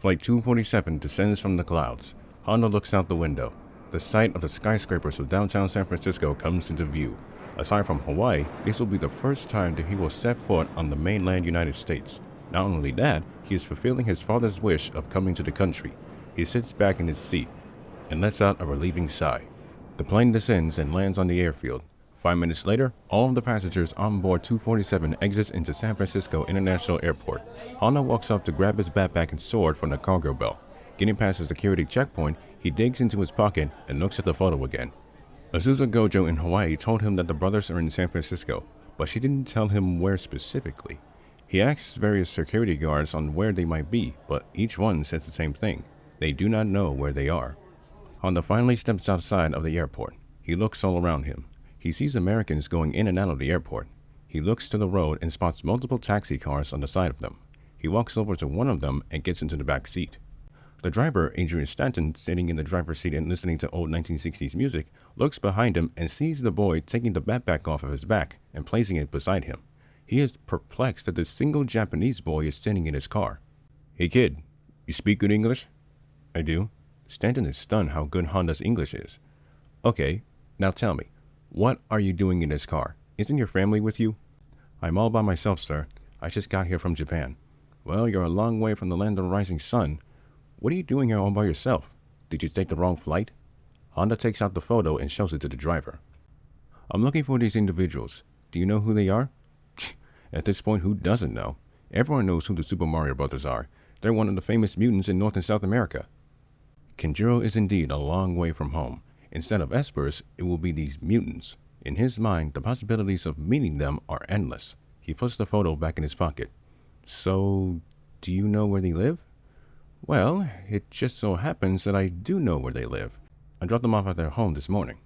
Flight 247 descends from the clouds. Honda looks out the window. The sight of the skyscrapers of downtown San Francisco comes into view. Aside from Hawaii, this will be the first time that he will set foot on the mainland United States. Not only that, he is fulfilling his father's wish of coming to the country. He sits back in his seat and lets out a relieving sigh. The plane descends and lands on the airfield. 5 minutes later, all of the passengers on board 247 exits into San Francisco International Airport. Honda walks up to grab his backpack and sword from the cargo belt. Getting past the security checkpoint, he digs into his pocket and looks at the photo again. Azusa Gojo in Hawaii told him that the brothers are in San Francisco, but she didn't tell him where specifically. He asks various security guards on where they might be, but each one says the same thing. They do not know where they are. Honda finally steps outside of the airport. He looks all around him. He sees Americans going in and out of the airport. He looks to the road and spots multiple taxi cars on the side of them. He walks over to one of them and gets into the back seat. The driver, Adrian Stanton, sitting in the driver's seat and listening to old 1960s music, looks behind him and sees the boy taking the backpack off of his back and placing it beside him. He is perplexed that the single Japanese boy is sitting in his car. "Hey kid, you speak good English?" "I do." Stanton is stunned how good Honda's English is. "Okay, now tell me, what are you doing in this car? Isn't your family with you?" "I'm all by myself, sir. I just got here from Japan." "Well, you're a long way from the land of the rising sun. What are you doing here all by yourself? Did you take the wrong flight?" Honda takes out the photo and shows it to the driver. "I'm looking for these individuals. Do you know who they are?" At this point, who doesn't know? Everyone knows who the Super Mario Brothers are. They're one of the famous mutants in North and South America. Kenjiro is indeed a long way from home. Instead of espers, it will be these mutants. In his mind, the possibilities of meeting them are endless. He puts the photo back in his pocket. "So, do you know where they live?" "Well, it just so happens that I do know where they live. I dropped them off at their home this morning."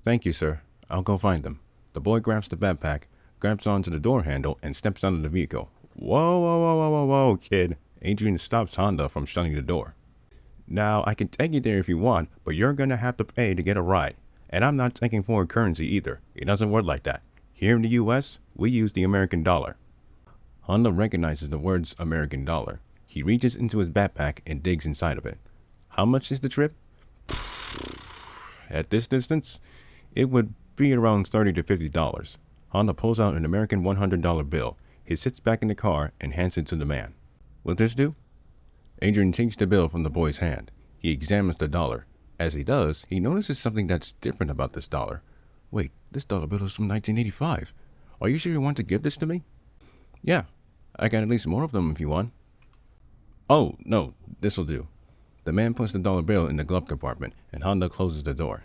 "Thank you, sir. I'll go find them." The boy grabs the backpack, grabs onto the door handle, and steps out of the vehicle. Whoa, whoa, whoa, whoa, whoa, whoa, kid. Adrian stops Honda from shutting the door. "Now, I can take you there if you want, but you're gonna have to pay to get a ride. And I'm not taking foreign currency either. It doesn't work like that. Here in the US, we use the American dollar." Honda recognizes the words American dollar. He reaches into his backpack and digs inside of it. "How much is the trip?" "At this distance, it would be around $30 to $50. Honda pulls out an American $100 bill. He sits back in the car and hands it to the man. "Will this do?" Adrian takes the bill from the boy's hand. He examines the dollar. As he does, he notices something that's different about this dollar. "Wait, this dollar bill is from 1985. Are you sure you want to give this to me?" "Yeah, I got at least more of them if you want." "Oh, no, this'll do." The man puts the dollar bill in the glove compartment, and Honda closes the door.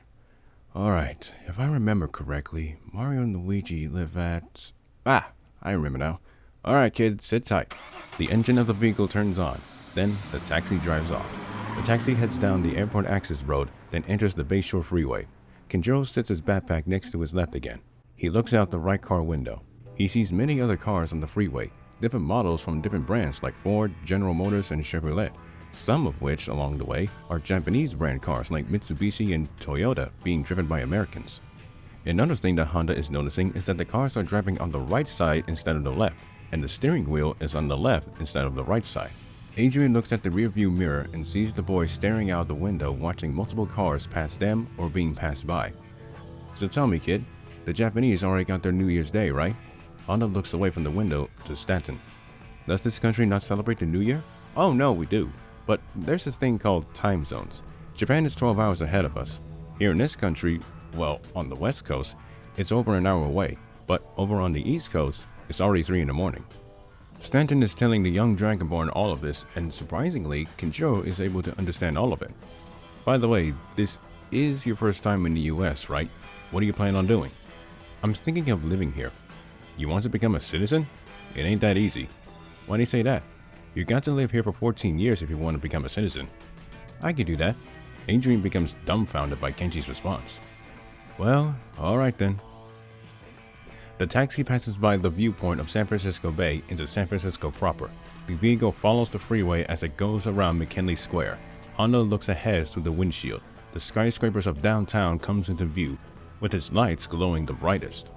"All right, if I remember correctly, Mario and Luigi live at... I remember now. All right, kid, sit tight." The engine of the vehicle turns on. Then the taxi drives off. The taxi heads down the airport access road, then enters the Bayshore Freeway. Kenjiro sits his backpack next to his left again. He looks out the right car window. He sees many other cars on the freeway, different models from different brands like Ford, General Motors, and Chevrolet, some of which along the way are Japanese brand cars like Mitsubishi and Toyota being driven by Americans. Another thing that Honda is noticing is that the cars are driving on the right side instead of the left, and the steering wheel is on the left instead of the right side. Adrian looks at the rearview mirror and sees the boy staring out the window watching multiple cars pass them or being passed by. "So tell me, kid, the Japanese already got their New Year's Day, right?" Honda looks away from the window to Stanton. "Does this country not celebrate the New Year?" "Oh no, we do. But there's a thing called time zones. Japan is 12 hours ahead of us. Here in this country, well, on the West Coast, it's over an hour away. But over on the East Coast, it's already 3 in the morning." Stanton is telling the young Dragonborn all of this, and surprisingly, Kenjiro is able to understand all of it. "By the way, this is your first time in the US, right? What do you plan on doing?" "I'm thinking of living here." "You want to become a citizen? It ain't that easy." "Why do you say that?" "You got to live here for 14 years if you want to become a citizen." "I could do that." Adrian becomes dumbfounded by Kenji's response. "Well, alright then." The taxi passes by the viewpoint of San Francisco Bay into San Francisco proper. The vehicle follows the freeway as it goes around McKinley Square. Honda looks ahead through the windshield. The skyscrapers of downtown comes into view, with its lights glowing the brightest.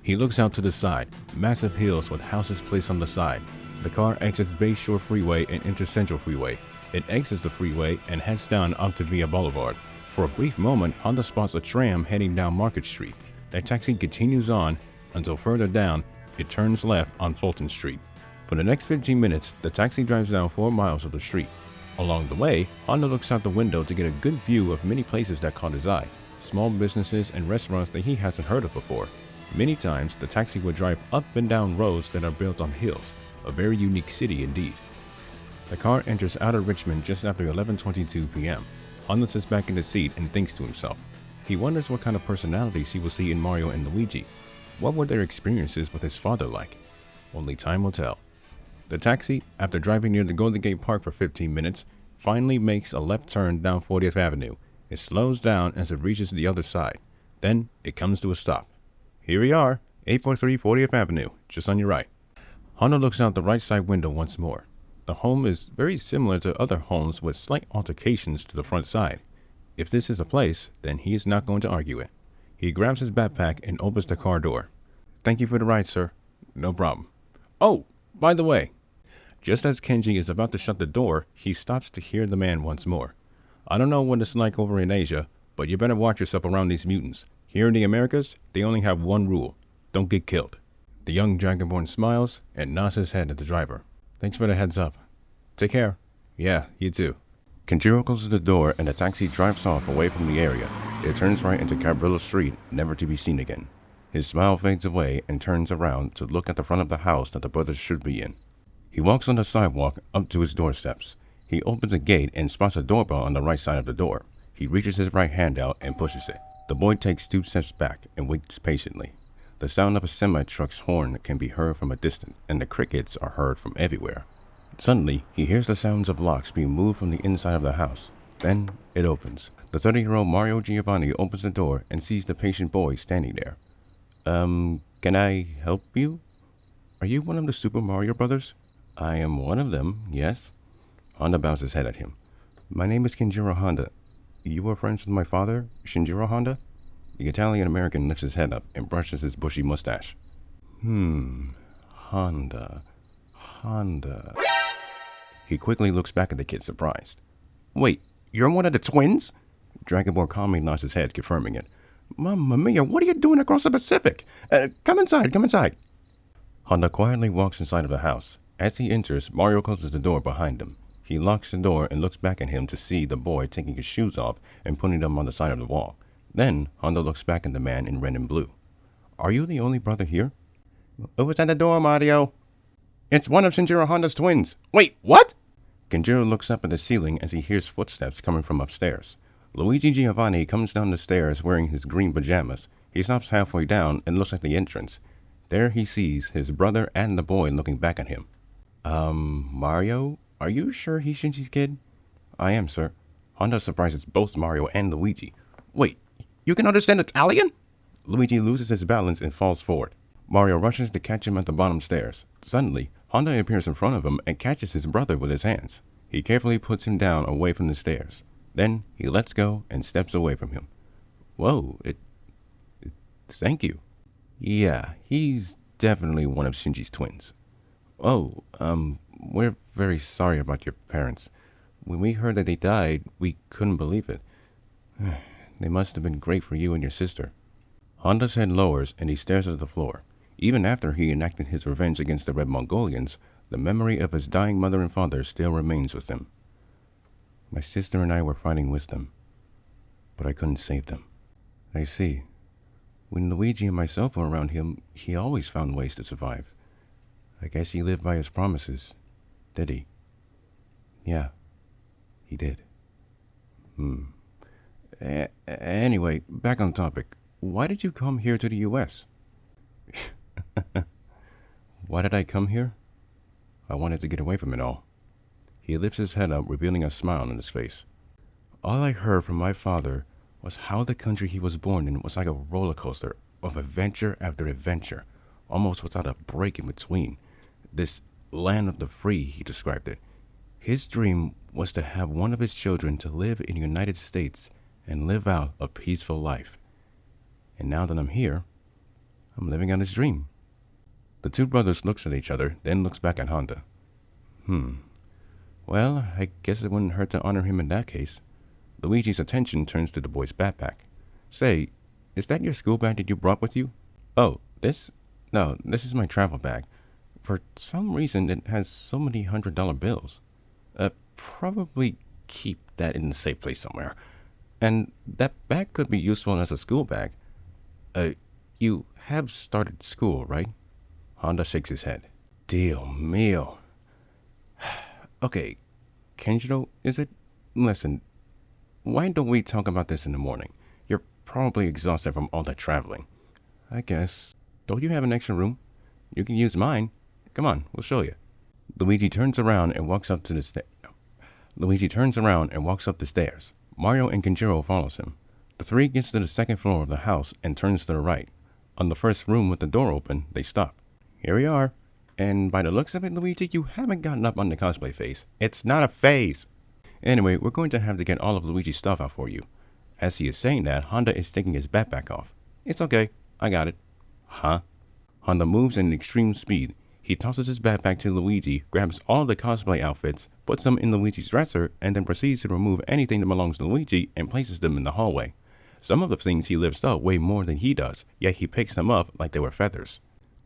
He looks out to the side, massive hills with houses placed on the side. The car exits Bayshore Freeway and enters Central Freeway. It exits the freeway and heads down onto Via Boulevard. For a brief moment, Honda spots a tram heading down Market Street. The taxi continues on until further down, it turns left on Fulton Street. For the next 15 minutes, the taxi drives down 4 miles of the street. Along the way, Honda looks out the window to get a good view of many places that caught his eye, small businesses and restaurants that he hasn't heard of before. Many times, the taxi would drive up and down roads that are built on hills, a very unique city indeed. The car enters outer Richmond just after 11:22 p.m. Honda sits back in the seat and thinks to himself. He wonders what kind of personalities he will see in Mario and Luigi. What were their experiences with his father like? Only time will tell. The taxi, after driving near the Golden Gate Park for 15 minutes, finally makes a left turn down 40th Avenue. It slows down as it reaches the other side. Then, it comes to a stop. Here we are, 843 40th Avenue, just on your right. Honda looks out the right side window once more. The home is very similar to other homes with slight alterations to the front side. If this is a place, then he is not going to argue it. He grabs his backpack and opens the car door. Thank you for the ride, sir. No problem. Oh, by the way. Just as Kenji is about to shut the door, he stops to hear the man once more. I don't know what it's like over in Asia, but you better watch yourself around these mutants. Here in the Americas, they only have one rule. Don't get killed. The young Dragonborn smiles and nods his head at the driver. Thanks for the heads up. Take care. Yeah, you too. Kenjiro closes the door and the taxi drives off away from the area. It turns right into Cabrillo Street, never to be seen again. His smile fades away and turns around to look at the front of the house that the brothers should be in. He walks on the sidewalk up to his doorsteps. He opens a gate and spots a doorbell on the right side of the door. He reaches his right hand out and pushes it. The boy takes 2 steps back and waits patiently. The sound of a semi-truck's horn can be heard from a distance, and the crickets are heard from everywhere. Suddenly, he hears the sounds of locks being moved from the inside of the house. Then, it opens. The 30-year-old Mario Giovanni opens the door and sees the patient boy standing there. Can I help you? Are you one of the Super Mario brothers? I am one of them, yes. Honda bows his head at him. My name is Kenjiro Honda. You are friends with my father, Shinjiro Honda? The Italian-American lifts his head up and brushes his bushy mustache. Honda. He quickly looks back at the kid, surprised. Wait, you're one of the twins? Dragonborn calmly nods his head, confirming it. Mamma mia, what are you doing across the Pacific? Come inside. Honda quietly walks inside of the house. As he enters, Mario closes the door behind him. He locks the door and looks back at him to see the boy taking his shoes off and putting them on the side of the wall. Then, Honda looks back at the man in red and blue. Are you the only brother here? Who's at the door, Mario? It's one of Shinjiro Honda's twins. Wait, what? Kenjiro looks up at the ceiling as he hears footsteps coming from upstairs. Luigi Giovanni comes down the stairs wearing his green pajamas. He stops halfway down and looks at the entrance. There he sees his brother and the boy looking back at him. Mario? Are you sure he's Shinji's kid? I am, sir. Honda surprises both Mario and Luigi. Wait, you can understand Italian? Luigi loses his balance and falls forward. Mario rushes to catch him at the bottom stairs. Suddenly, Honda appears in front of him and catches his brother with his hands. He carefully puts him down away from the stairs. Then he lets go and steps away from him. Whoa, thank you. Yeah, he's definitely one of Shinji's twins. Oh, we're very sorry about your parents. When we heard that they died, we couldn't believe it. They must have been great for you and your sister. Honda's head lowers and he stares at the floor. Even after he enacted his revenge against the Red Mongolians, the memory of his dying mother and father still remains with him. My sister and I were fighting with them, but I couldn't save them. I see. When Luigi and myself were around him, he always found ways to survive. I guess he lived by his promises, did he? Yeah, he did. Anyway, back on topic. Why did you come here to the U.S.? Why did I come here? I wanted to get away from it all. He lifts his head up, revealing a smile on his face. All I heard from my father was how the country he was born in was like a roller coaster of adventure after adventure, almost without a break in between. This land of the free, he described it. His dream was to have one of his children to live in the United States and live out a peaceful life. And now that I'm here, I'm living out his dream. The two brothers looks at each other, then looks back at Honda. Well, I guess it wouldn't hurt to honor him in that case. Luigi's attention turns to the boy's backpack. Say, is that your school bag that you brought with you? Oh, this? No, this is my travel bag. For some reason, it has so many $100 bills. Probably keep that in a safe place somewhere. And that bag could be useful as a school bag. You have started school, right? Honda shakes his head. Dio mio. Okay, Kenjiro, is it? Listen, why don't we talk about this in the morning? You're probably exhausted from all that traveling. I guess. Don't you have an extra room? You can use mine. Come on, we'll show you. Luigi turns around and walks up to the stairs. Luigi turns around and walks up the stairs. Mario and Kenjiro follows him. The three gets to the second floor of the house and turns to the right. On the first room with the door open, they stop. Here we are. And by the looks of it, Luigi, you haven't gotten up on the cosplay phase. It's not a phase. Anyway, we're going to have to get all of Luigi's stuff out for you. As he is saying that, Honda is taking his backpack off. It's okay. I got it. Huh? Honda moves at an extreme speed. He tosses his backpack to Luigi, grabs all the cosplay outfits, puts them in Luigi's dresser, and then proceeds to remove anything that belongs to Luigi and places them in the hallway. Some of the things he lifts up weigh more than he does, yet he picks them up like they were feathers.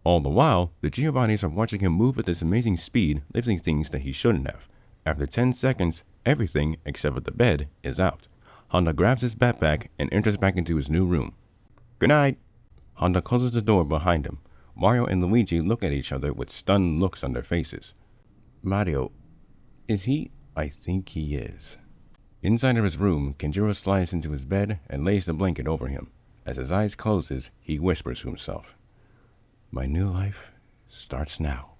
All the while, the Giovannis are watching him move at this amazing speed, lifting things that he shouldn't have. After 10 seconds, everything, except for the bed, is out. Honda grabs his backpack and enters back into his new room. Good night. Honda closes the door behind him. Mario and Luigi look at each other with stunned looks on their faces. Mario, is he? I think he is. Inside of his room, Kenjiro slides into his bed and lays the blanket over him. As his eyes closes, he whispers to himself, My new life starts now.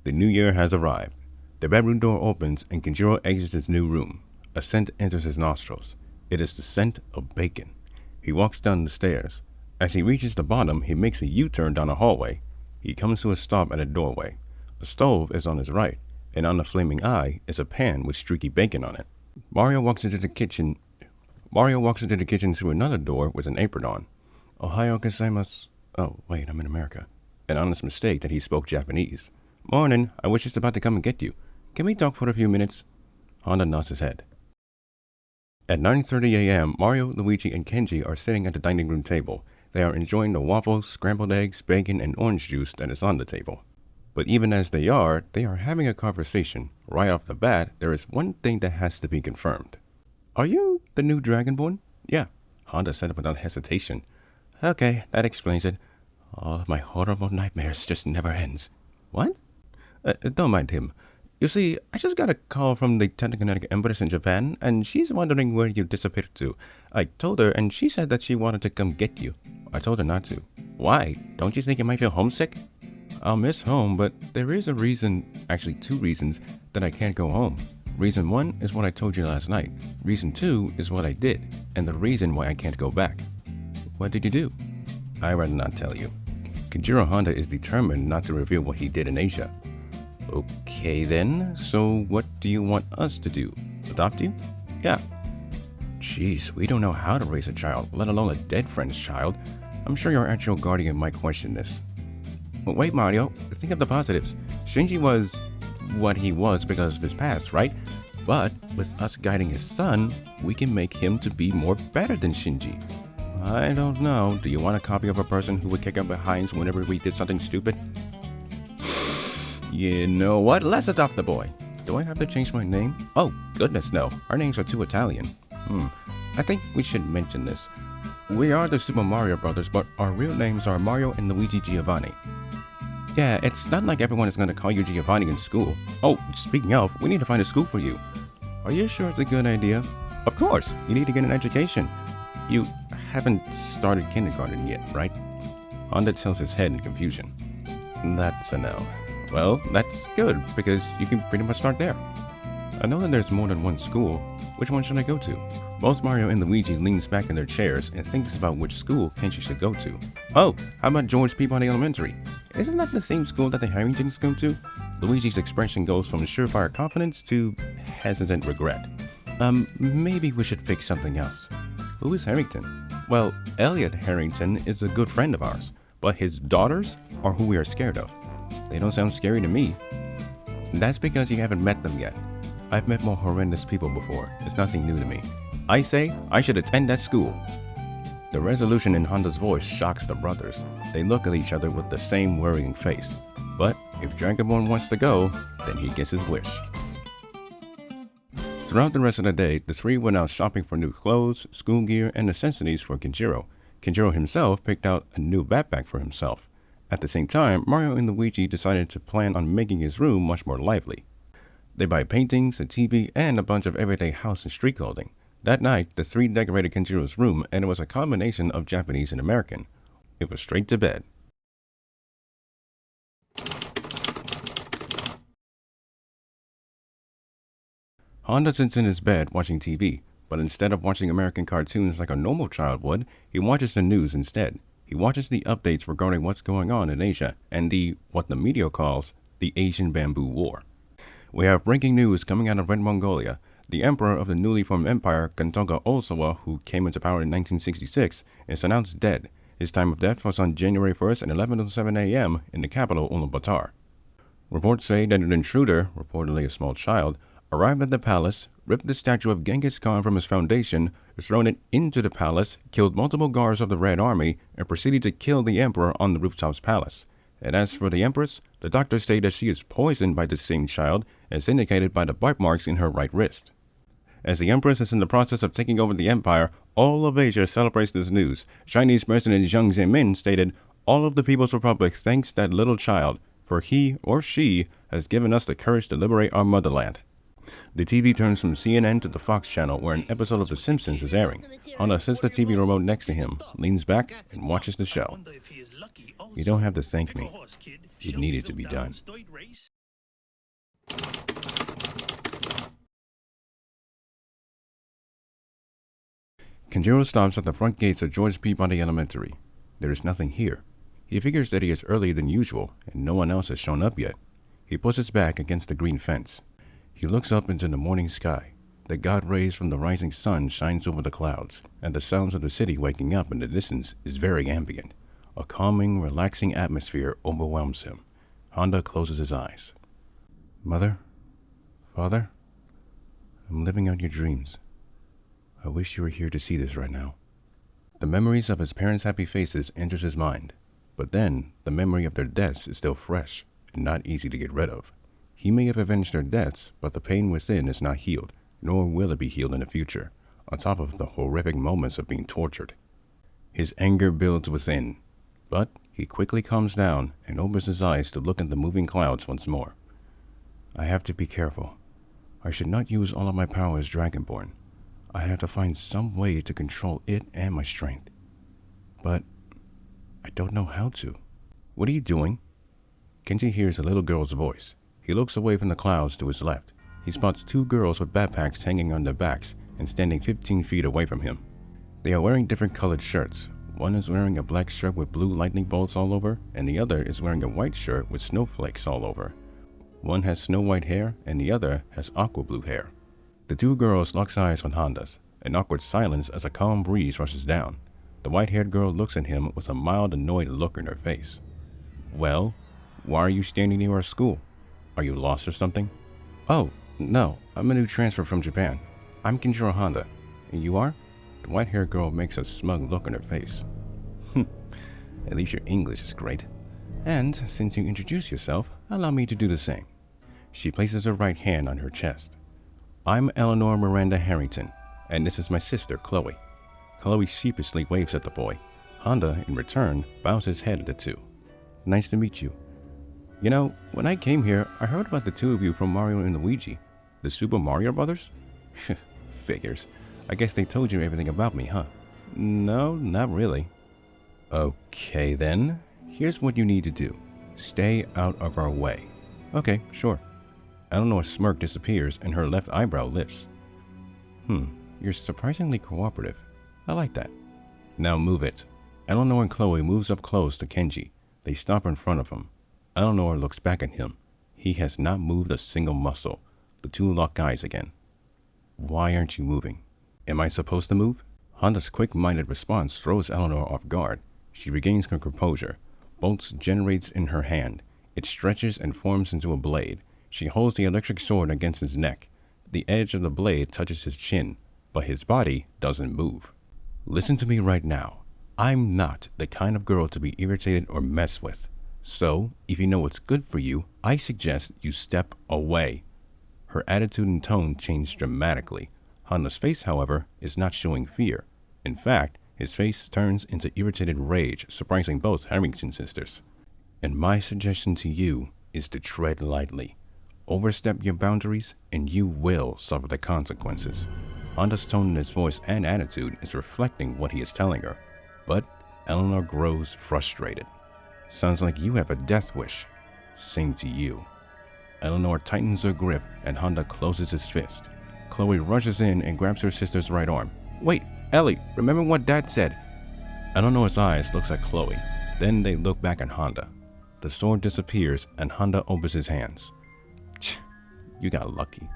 The new year has arrived. The bedroom door opens and Kenjiro exits his new room. A scent enters his nostrils. It is the scent of bacon. He walks down the stairs. As he reaches the bottom, he makes a U-turn down a hallway. He comes to a stop at a doorway. A stove is on his right, and on the flaming eye is a pan with streaky bacon on it. Mario walks into the kitchen through another door with an apron on. Ohayo gozaimasu. Oh, wait, I'm in America. An honest mistake that he spoke Japanese. Morning, I was just about to come and get you. Can we talk for a few minutes? Honda nods his head. At 9:30 a.m., Mario, Luigi, and Kenji are sitting at the dining room table. They are enjoying the waffles, scrambled eggs, bacon, and orange juice that is on the table. But even as they are having a conversation. Right off the bat, there is one thing that has to be confirmed. Are you the new Dragonborn? Yeah, Honda said it without hesitation. Okay, that explains it. All of my horrible nightmares just never ends. What? Don't mind him. You see, I just got a call from the Technokinetic Empress in Japan, and she's wondering where you disappeared to. I told her, and she said that she wanted to come get you. I told her not to. Why? Don't you think you might feel homesick? I'll miss home, but there is a reason, actually 2 reasons, that I can't go home. Reason 1 is what I told you last night. Reason 2 is what I did, and the reason why I can't go back. What did you do? I'd rather not tell you. Kenjiro Honda is determined not to reveal what he did in Asia. Okay then, so what do you want us to do? Adopt you? Yeah. Jeez, we don't know how to raise a child, let alone a dead friend's child. I'm sure your actual guardian might question this. But wait, Mario, think of the positives. Shinji was what he was because of his past, right? But with us guiding his son, we can make him to be more better than Shinji. I don't know. Do you want a copy of a person who would kick our behinds whenever we did something stupid? You know what? Let's adopt the boy. Do I have to change my name? Oh, goodness no. Our names are too Italian. I think we should mention this. We are the Super Mario Brothers, but our real names are Mario and Luigi Giovanni. Yeah, it's not like everyone is going to call you Giovanni in school. Oh, speaking of, we need to find a school for you. Are you sure it's a good idea? Of course, you need to get an education. You haven't started kindergarten yet, right? Honda tilts his head in confusion. That's a no. Well, that's good, because you can pretty much start there. I know that there's more than one school. Which one should I go to? Both Mario and Luigi leans back in their chairs and thinks about which school Kenji should go to. Oh, how about George Peabody Elementary? Isn't that the same school that the Harringtons go to? Luigi's expression goes from surefire confidence to hesitant regret. Maybe we should pick something else. Who is Harrington? Well, Elliot Harrington is a good friend of ours, but his daughters are who we are scared of. They don't sound scary to me. That's because you haven't met them yet. I've met more horrendous people before. It's nothing new to me. I say I should attend that school. The resolution in Honda's voice shocks the brothers. They look at each other with the same worrying face. But if Dragonborn wants to go, then he gets his wish. Throughout the rest of the day, the three went out shopping for new clothes, school gear, and necessities for Kenjiro. Kenjiro himself picked out a new backpack for himself. At the same time, Mario and Luigi decided to plan on making his room much more lively. They buy paintings, a TV, and a bunch of everyday house and street clothing. That night, the three decorated Kenjiro's room, and it was a combination of Japanese and American. It was straight to bed. Honda sits in his bed watching TV, but instead of watching American cartoons like a normal child would, he watches the news instead. He watches the updates regarding what's going on in Asia and what the media calls, the Asian Bamboo War. We have breaking news coming out of Red Mongolia. The emperor of the newly formed empire, Kantoga Osawa, who came into power in 1966, is announced dead. His time of death was on January 1st at 11:07 a.m. in the capital Ulaanbaatar. Reports say that an intruder, reportedly a small child, arrived at the palace, ripped the statue of Genghis Khan from its foundation, thrown it into the palace, killed multiple guards of the Red Army, and proceeded to kill the emperor on the rooftops palace. And as for the empress, the doctors say that she is poisoned by this same child, as indicated by the bite marks in her right wrist. As the empress is in the process of taking over the empire, all of Asia celebrates this news. Chinese President Jiang Zemin stated, "All of the People's Republic thanks that little child, for he or she has given us the courage to liberate our motherland." The TV turns from CNN to the Fox channel, where an episode of The Simpsons is airing. Honda sets the TV remote next to him, leans back, and watches the show. "You don't have to thank me. It needed to be done." Kenjiro stops at the front gates of George Peabody Elementary. There is nothing here. He figures that he is earlier than usual, and no one else has shown up yet. He puts his back against the green fence. He looks up into the morning sky. The god rays from the rising sun shines over the clouds, and the sounds of the city waking up in the distance is very ambient. A calming, relaxing atmosphere overwhelms him. Honda closes his eyes. "Mother? Father? I'm living out your dreams. I wish you were here to see this right now." The memories of his parents' happy faces enters his mind, but then the memory of their deaths is still fresh and not easy to get rid of. He may have avenged their deaths, but the pain within is not healed, nor will it be healed in the future, on top of the horrific moments of being tortured. His anger builds within, but he quickly calms down and opens his eyes to look at the moving clouds once more. "I have to be careful. I should not use all of my power as Dragonborn. I have to find some way to control it and my strength. But I don't know how to." "What are you doing?" Kenji hears a little girl's voice. He looks away from the clouds to his left. He spots two girls with backpacks hanging on their backs and standing 15 feet away from him. They are wearing different colored shirts. One is wearing a black shirt with blue lightning bolts all over, and the other is wearing a white shirt with snowflakes all over. One has snow white hair, and the other has aqua blue hair. The two girls lock eyes on Honda's, an awkward silence as a calm breeze rushes down. The white-haired girl looks at him with a mild, annoyed look in her face. "Well, why are you standing near our school? Are you lost or something?" "Oh, no, I'm a new transfer from Japan. I'm Kenjiro Honda. And you are?" The white-haired girl makes a smug look on her face. "At least your English is great. And since you introduced yourself, allow me to do the same." She places her right hand on her chest. "I'm Eleanor Miranda Harrington, and this is my sister, Chloe." Chloe sheepishly waves at the boy. Honda, in return, bows his head at the two. "Nice to meet you. You know, when I came here, I heard about the two of you from Mario and Luigi. The Super Mario Brothers?" "Figures. I guess they told you everything about me, huh?" "No, not really." "Okay then. Here's what you need to do. Stay out of our way." "Okay, sure." Eleanor's smirk disappears and her left eyebrow lifts. You're surprisingly cooperative. I like that. Now move it." Eleanor and Chloe moves up close to Kenji. They stop in front of him. Eleanor looks back at him. He has not moved a single muscle. The two lock eyes again. "Why aren't you moving?" "Am I supposed to move?" Honda's quick-minded response throws Eleanor off guard. She regains her composure. Bolts generates in her hand. It stretches and forms into a blade. She holds the electric sword against his neck. The edge of the blade touches his chin, but his body doesn't move. Listen to me right now. I'm not the kind of girl to be irritated or messed with. So, if you know what's good for you, I suggest you step away. Her attitude and tone changed dramatically. Honda's face, however, is not showing fear. In fact, his face turns into irritated rage, surprising both Harrington sisters. And my suggestion to you is to tread lightly. Overstep your boundaries, and you will suffer the consequences. Honda's tone in his voice and attitude is reflecting what he is telling her. But Eleanor grows frustrated. Sounds like you have a death wish. Same to you. Eleanor tightens her grip, and Honda closes his fist. Chloe rushes in and grabs her sister's right arm. Wait, Ellie, remember what Dad said? Eleanor's eyes looks at Chloe. Then they look back at Honda. The sword disappears, and Honda opens his hands. You got lucky.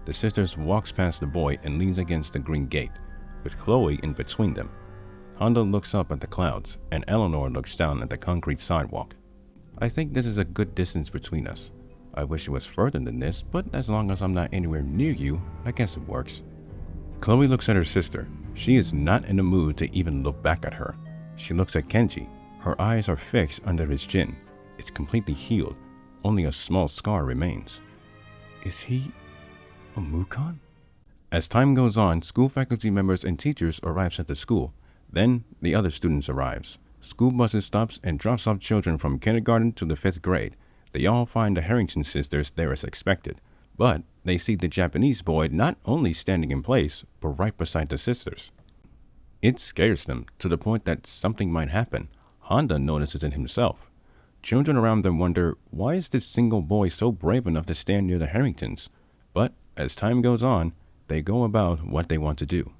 The sisters walks past the boy and leans against the green gate, with Chloe in between them. Honda looks up at the clouds, and Eleanor looks down at the concrete sidewalk. I think this is a good distance between us. I wish it was further than this, but as long as I'm not anywhere near you, I guess it works. Chloe looks at her sister. She is not in the mood to even look back at her. She looks at Kenji. Her eyes are fixed under his chin. It's completely healed. Only a small scar remains. Is he a Mukon? As time goes on, school faculty members and teachers arrives at the school. Then the other students arrives. School buses stops and drops off children from kindergarten to the 5th grade. They all find the Harrington sisters there as expected. But they see the Japanese boy not only standing in place, but right beside the sisters. It scares them to the point that something might happen. Honda notices it himself. Children around them wonder, why is this single boy so brave enough to stand near the Harringtons? But as time goes on, they go about what they want to do.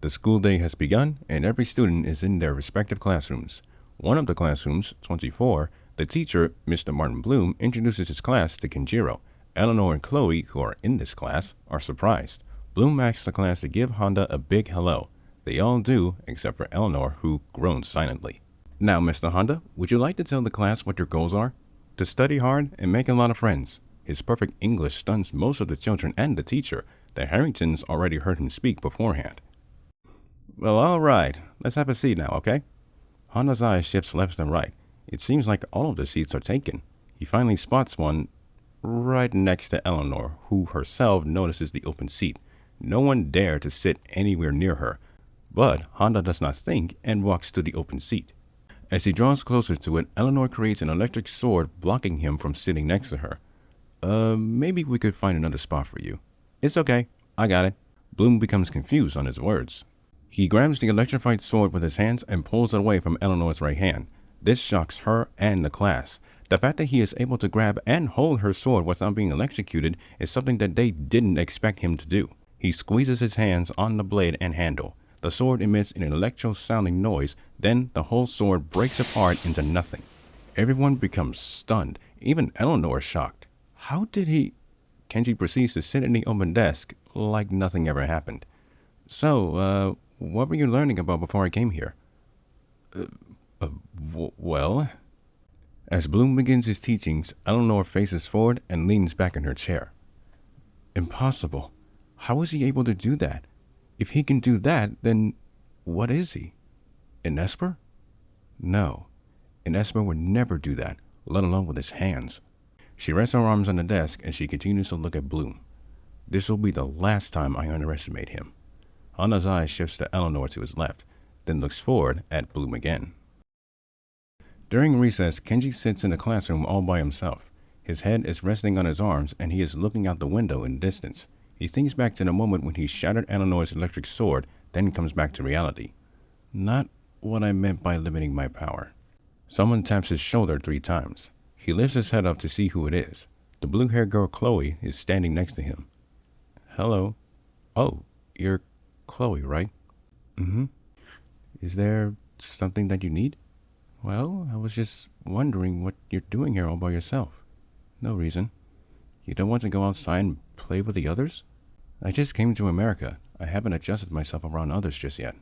The school day has begun, and every student is in their respective classrooms. One of the classrooms, 24, the teacher, Mr. Martin Bloom, introduces his class to Kenjiro. Eleanor and Chloe, who are in this class, are surprised. Bloom asks the class to give Honda a big hello. They all do, except for Eleanor, who groans silently. Now, Mr. Honda, would you like to tell the class what your goals are? To study hard and make a lot of friends. His perfect English stuns most of the children and the teacher. The Harringtons already heard him speak beforehand. Well, all right. Let's have a seat now, okay? Honda's eye shifts left and right. It seems like all of the seats are taken. He finally spots one right next to Eleanor, who herself notices the open seat. No one dare to sit anywhere near her. But Honda does not think and walks to the open seat. As he draws closer to it, Eleanor creates an electric sword blocking him from sitting next to her. Maybe we could find another spot for you. It's okay. I got it. Bloom becomes confused on his words. He grabs the electrified sword with his hands and pulls it away from Eleanor's right hand. This shocks her and the class. The fact that he is able to grab and hold her sword without being electrocuted is something that they didn't expect him to do. He squeezes his hands on the blade and handle. The sword emits an electro-sounding noise, then the whole sword breaks apart into nothing. Everyone becomes stunned, even Eleanor is shocked. How did he... Kenji proceeds to sit in the open desk like nothing ever happened. So, what were you learning about before I came here? Well... As Bloom begins his teachings, Eleanor faces forward and leans back in her chair. Impossible. How is he able to do that? If he can do that, then what is he? An Esper? No. An Esper would never do that, let alone with his hands. She rests her arms on the desk and she continues to look at Bloom. This will be the last time I underestimate him. Honda's eye shifts to Eleanor to his left, then looks forward at Bloom again. During recess, Kenji sits in the classroom all by himself. His head is resting on his arms and he is looking out the window in the distance. He thinks back to the moment when he shattered Eleanor's electric sword, then comes back to reality. Not what I meant by limiting my power. Someone taps his shoulder 3 times. He lifts his head up to see who it is. The blue-haired girl Chloe is standing next to him. Hello. Oh, you're Chloe, right? Mm-hmm. Is there something that you need? Well, I was just wondering what you're doing here all by yourself. No reason. You don't want to go outside and play with the others? I just came to America. I haven't adjusted myself around others just yet.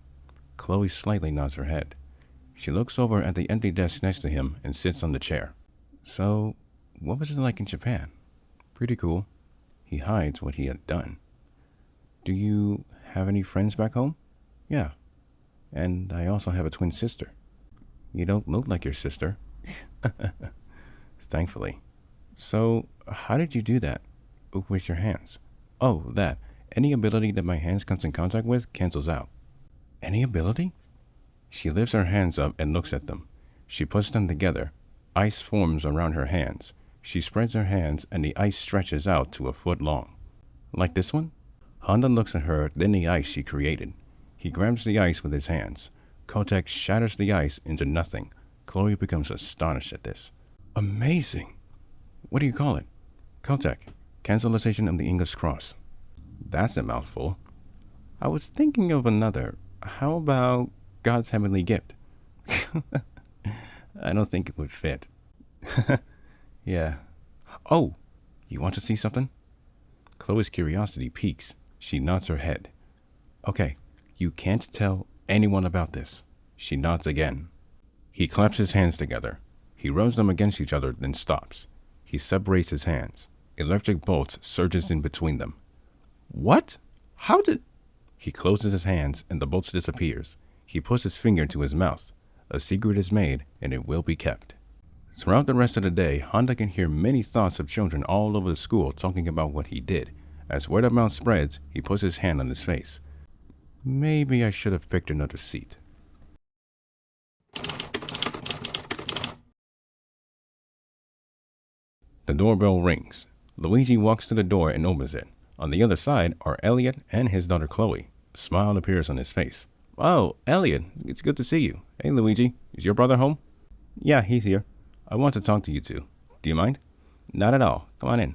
Chloe slightly nods her head. She looks over at the empty desk next to him and sits on the chair. So, what was it like in Japan? Pretty cool. He hides what he had done. Do you have any friends back home? Yeah. And I also have a twin sister. You don't look like your sister. Thankfully. So, how did you do that? With your hands? Oh, that. Any ability that my hands comes in contact with cancels out. Any ability? She lifts her hands up and looks at them. She puts them together. Ice forms around her hands. She spreads her hands and the ice stretches out to a foot long. Like this one? Honda looks at her, then the ice she created. He grabs the ice with his hands. Kotek shatters the ice into nothing. Chloe becomes astonished at this. Amazing! What do you call it? Kotek. Cancellation of the English cross. That's a mouthful. I was thinking of another. How about God's heavenly gift? I don't think it would fit. Yeah. Oh, you want to see something? Chloe's curiosity piques. She nods her head. Okay, you can't tell anyone about this. She nods again. He claps his hands together. He rubs them against each other, then stops. He separates his hands. Electric bolts surges in between them. What? How did... He closes his hands and the bolts disappears. He puts his finger to his mouth. A secret is made and it will be kept. Throughout the rest of the day, Honda can hear many thoughts of children all over the school talking about what he did. As word of mouth spreads, he puts his hand on his face. Maybe I should have picked another seat. The doorbell rings. Luigi walks to the door and opens it. On the other side are Elliot and his daughter Chloe. A smile appears on his face. Oh, Elliot, it's good to see you. Hey, Luigi, is your brother home? Yeah, he's here. I want to talk to you two. Do you mind? Not at all. Come on in.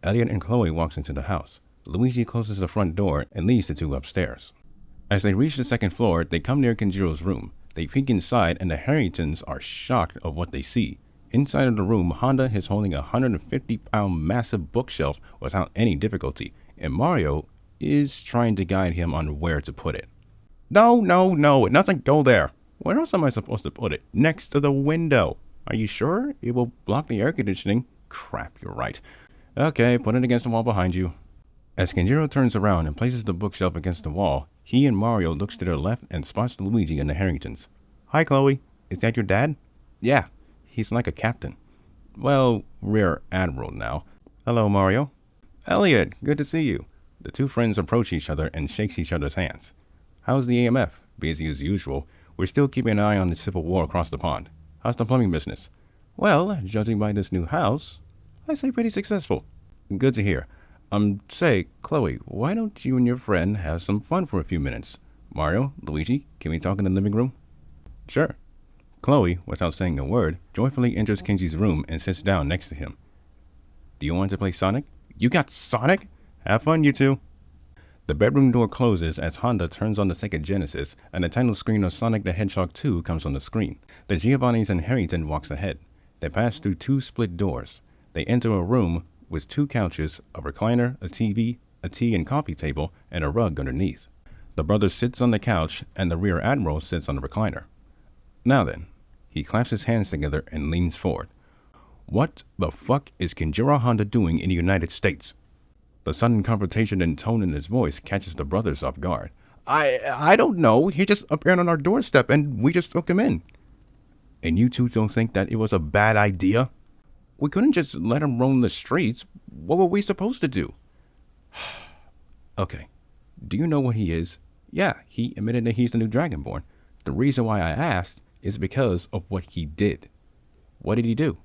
Elliot and Chloe walks into the house. Luigi closes the front door and leads the two upstairs. As they reach the second floor, they come near Kenjiro's room. They peek inside and the Harringtons are shocked of what they see. Inside of the room, Honda is holding a 150-pound massive bookshelf without any difficulty, and Mario is trying to guide him on where to put it. No, it doesn't go there. Where else am I supposed to put it? Next to the window. Are you sure? It will block the air conditioning. Crap, you're right. Okay, put it against the wall behind you. As Kenjiro turns around and places the bookshelf against the wall, he and Mario looks to their left and spots Luigi and the Harringtons. Hi, Chloe. Is that your dad? Yeah. He's like a captain. Well, rear admiral now. Hello, Mario. Elliot, good to see you. The two friends approach each other and shakes each other's hands. How's the AMF? Busy as usual. We're still keeping an eye on the civil war across the pond. How's the plumbing business? Well, judging by this new house, I say pretty successful. Good to hear. Say, Chloe, why don't you and your friend have some fun for a few minutes? Mario, Luigi, can we talk in the living room? Sure. Chloe, without saying a word, joyfully enters Kenji's room and sits down next to him. Do you want to play Sonic? You got Sonic? Have fun, you two. The bedroom door closes as Honda turns on the Sega Genesis and the title screen of Sonic the Hedgehog 2 comes on the screen. The Giovannis and Harrington walks ahead. They pass through two split doors. They enter a room with two couches, a recliner, a TV, a tea and coffee table, and a rug underneath. The brother sits on the couch and the rear admiral sits on the recliner. Now then, he claps his hands together and leans forward. What the fuck is Kenjiro Honda doing in the United States? The sudden confrontation and tone in his voice catches the brothers off guard. I don't know. He just appeared on our doorstep and we just took him in. And you two don't think that it was a bad idea? We couldn't just let him roam the streets. What were we supposed to do? Okay. Do you know what he is? Yeah, he admitted that he's the new Dragonborn. The reason why I asked is because of what he did. What did he do?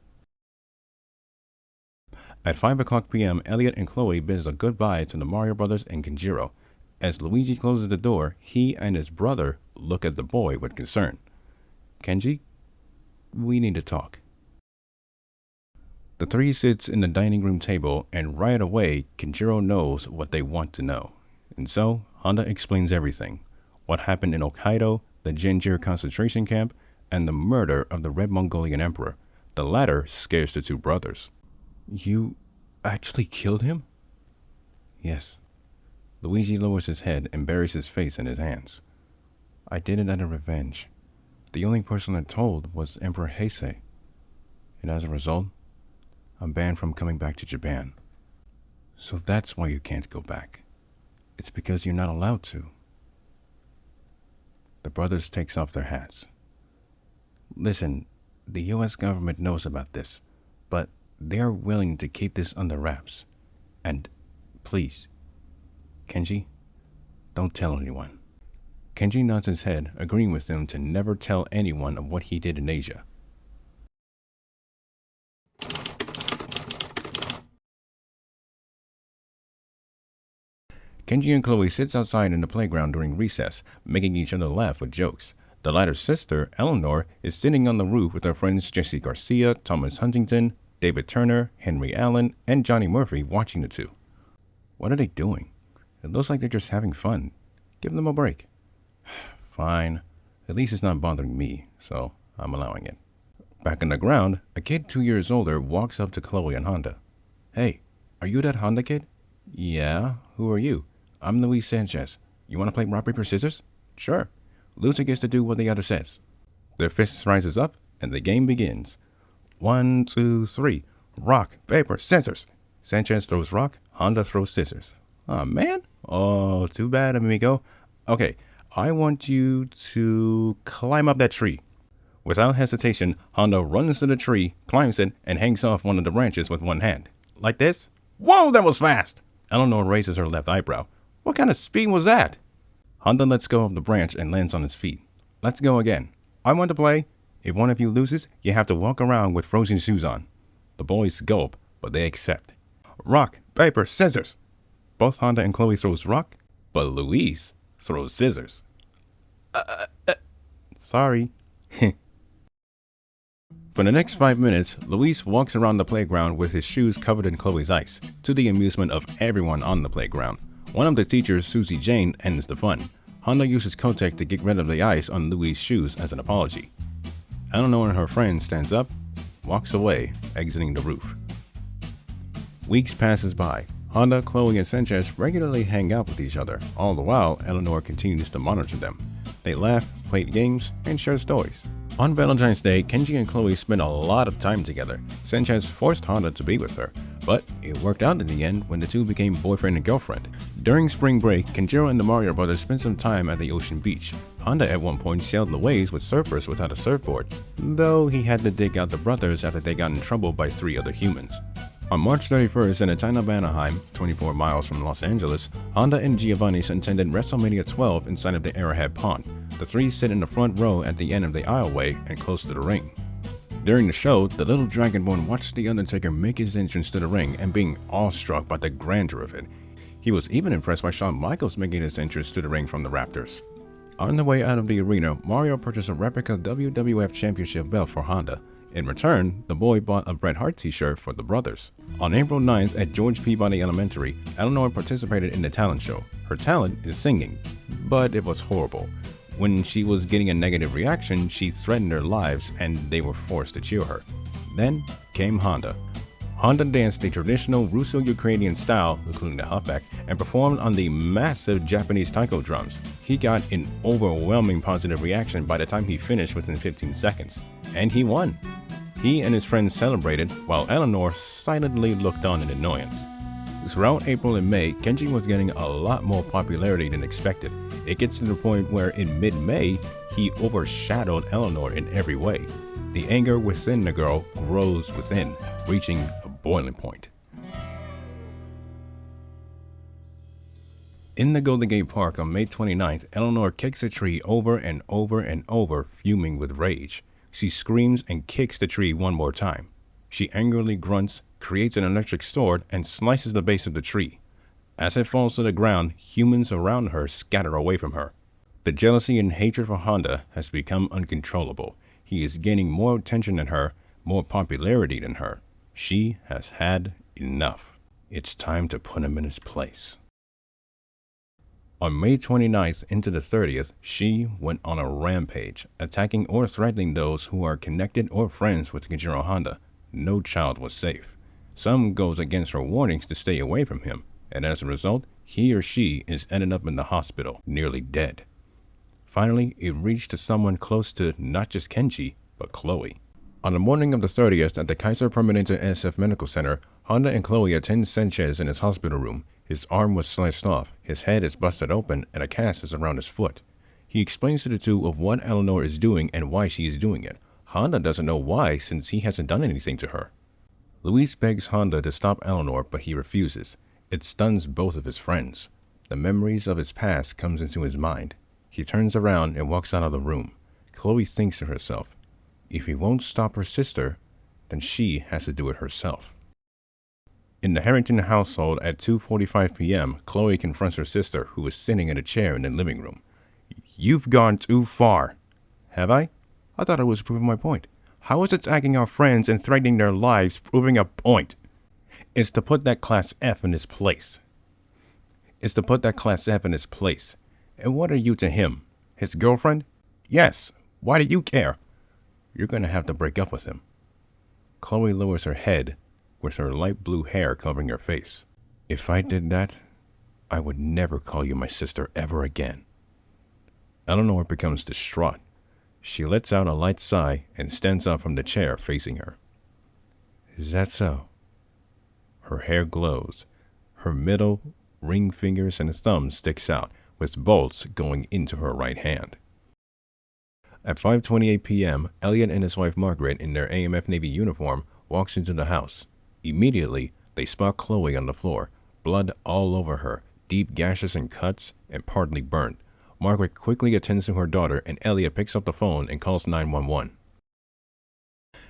At 5 o'clock p.m., Elliot and Chloe bids a goodbye to the Mario brothers and Kenjiro. As Luigi closes the door, he and his brother look at the boy with concern. Kenji, we need to talk. The three sits in the dining room table, and right away, Kenjiro knows what they want to know. And so, Honda explains everything. What happened in Hokkaido, the Jinjir concentration camp, and the murder of the Red Mongolian Emperor. The latter scares the two brothers. You actually killed him? Yes. Luigi lowers his head and buries his face in his hands. I did it out of revenge. The only person I told was Emperor Heisei. And as a result, I'm banned from coming back to Japan. So that's why you can't go back. It's because you're not allowed to. The brothers takes off their hats. Listen, the US government knows about this, but they're willing to keep this under wraps. And please, Kenji, don't tell anyone. Kenji nods his head, agreeing with him to never tell anyone of what he did in Asia. Kenji and Chloe sits outside in the playground during recess, making each other laugh with jokes. The latter's sister, Eleanor, is sitting on the roof with her friends Jesse Garcia, Thomas Huntington, David Turner, Henry Allen, and Johnny Murphy watching the two. What are they doing? It looks like they're just having fun. Give them a break. Fine. At least it's not bothering me, so I'm allowing it. Back on the ground, a kid 2 years older walks up to Chloe and Honda. Hey, are you that Honda kid? Yeah, who are you? I'm Luis Sanchez. You want to play rock, paper, scissors? Sure. Loser gets to do what the other says. Their fists rises up, and the game begins. 1, 2, 3. Rock, paper, scissors. Sanchez throws rock, Honda throws scissors. Aw, man. Oh, too bad, amigo. Okay, I want you to climb up that tree. Without hesitation, Honda runs to the tree, climbs it, and hangs off one of the branches with one hand. Like this? Whoa, that was fast! Eleanor raises her left eyebrow. What kind of speed was that? Honda lets go of the branch and lands on his feet. Let's go again. I want to play. If one of you loses, you have to walk around with frozen shoes on. The boys gulp, but they accept. Rock, paper, scissors. Both Honda and Chloe throws rock, but Luis throws scissors. Sorry. For the next 5 minutes, Luis walks around the playground with his shoes covered in Chloe's ice, to the amusement of everyone on the playground. One of the teachers, Susie Jane, ends the fun. Honda uses Kotek to get rid of the ice on Luis' shoes as an apology. Eleanor and her friend stands up, walks away, exiting the roof. Weeks passes by. Honda, Chloe, and Sanchez regularly hang out with each other. All the while, Eleanor continues to monitor them. They laugh, play games, and share stories. On Valentine's Day, Kenji and Chloe spent a lot of time together. Sanchez forced Honda to be with her, but it worked out in the end when the two became boyfriend and girlfriend. During spring break, Kenjiro and the Mario brothers spent some time at the ocean beach. Honda at one point sailed the waves with surfers without a surfboard, though he had to dig out the brothers after they got in trouble by 3 other humans. On March 31st in a town of Anaheim, 24 miles from Los Angeles, Honda and Giovanni attended WrestleMania 12 inside of the Arrowhead Pond. The three sit in the front row at the end of the aisleway and close to the ring. During the show, the little Dragonborn watched The Undertaker make his entrance to the ring and being awestruck by the grandeur of it. He was even impressed by Shawn Michaels making his entrance to the ring from the Raptors. On the way out of the arena, Mario purchased a replica WWF Championship belt for Honda. In return, the boy bought a Bret Hart t-shirt for the brothers. On April 9th at George Peabody Elementary, Eleanor participated in the talent show. Her talent is singing, but it was horrible. When she was getting a negative reaction, she threatened their lives and they were forced to cheer her. Then came Honda. Honda danced the traditional Russo-Ukrainian style, including the humpback, and performed on the massive Japanese taiko drums. He got an overwhelming positive reaction by the time he finished within 15 seconds. And he won. He and his friends celebrated, while Eleanor silently looked on in annoyance. Throughout April and May, Kenji was getting a lot more popularity than expected. It gets to the point where in mid-May, he overshadowed Eleanor in every way. The anger within the girl grows within, reaching a boiling point. In the Golden Gate Park on May 29th, Eleanor kicks a tree over and over and over, fuming with rage. She screams and kicks the tree one more time. She angrily grunts, creates an electric sword, and slices the base of the tree. As it falls to the ground, humans around her scatter away from her. The jealousy and hatred for Honda has become uncontrollable. He is gaining more attention than her, more popularity than her. She has had enough. It's time to put him in his place. On May 29th into the 30th, she went on a rampage, attacking or threatening those who are connected or friends with Kenjiro Honda. No child was safe. Some goes against her warnings to stay away from him, and as a result, he or she is ended up in the hospital, nearly dead. Finally, it reached to someone close to not just Kenji, but Chloe. On the morning of the 30th at the Kaiser Permanente SF Medical Center, Honda and Chloe attend Sanchez in his hospital room. His arm was sliced off, his head is busted open, and a cast is around his foot. He explains to the two of what Eleanor is doing and why she is doing it. Honda doesn't know why since he hasn't done anything to her. Luis begs Honda to stop Eleanor, but he refuses. It stuns both of his friends. The memories of his past comes into his mind. He turns around and walks out of the room. Chloe thinks to herself, if he won't stop her sister, then she has to do it herself. In the Harrington household at 2:45 p.m., Chloe confronts her sister, who is sitting in a chair in the living room. You've gone too far. Have I? I thought I was proving my point. How is attacking our friends and threatening their lives proving a point? It's to put that Class F in his place. And what are you to him? His girlfriend? Yes. Why do you care? You're going to have to break up with him. Chloe lowers her head, with her light blue hair covering her face. If I did that, I would never call you my sister ever again. Eleanor becomes distraught. She lets out a light sigh and stands up from the chair facing her. Is that so? Her hair glows. Her middle, ring fingers and thumb sticks out, with bolts going into her right hand. At 5:28 p.m., Elliot and his wife Margaret, in their AMF Navy uniform, walks into the house. Immediately, they spot Chloe on the floor, blood all over her, deep gashes and cuts, and partly burnt. Margaret quickly attends to her daughter, and Elliot picks up the phone and calls 911.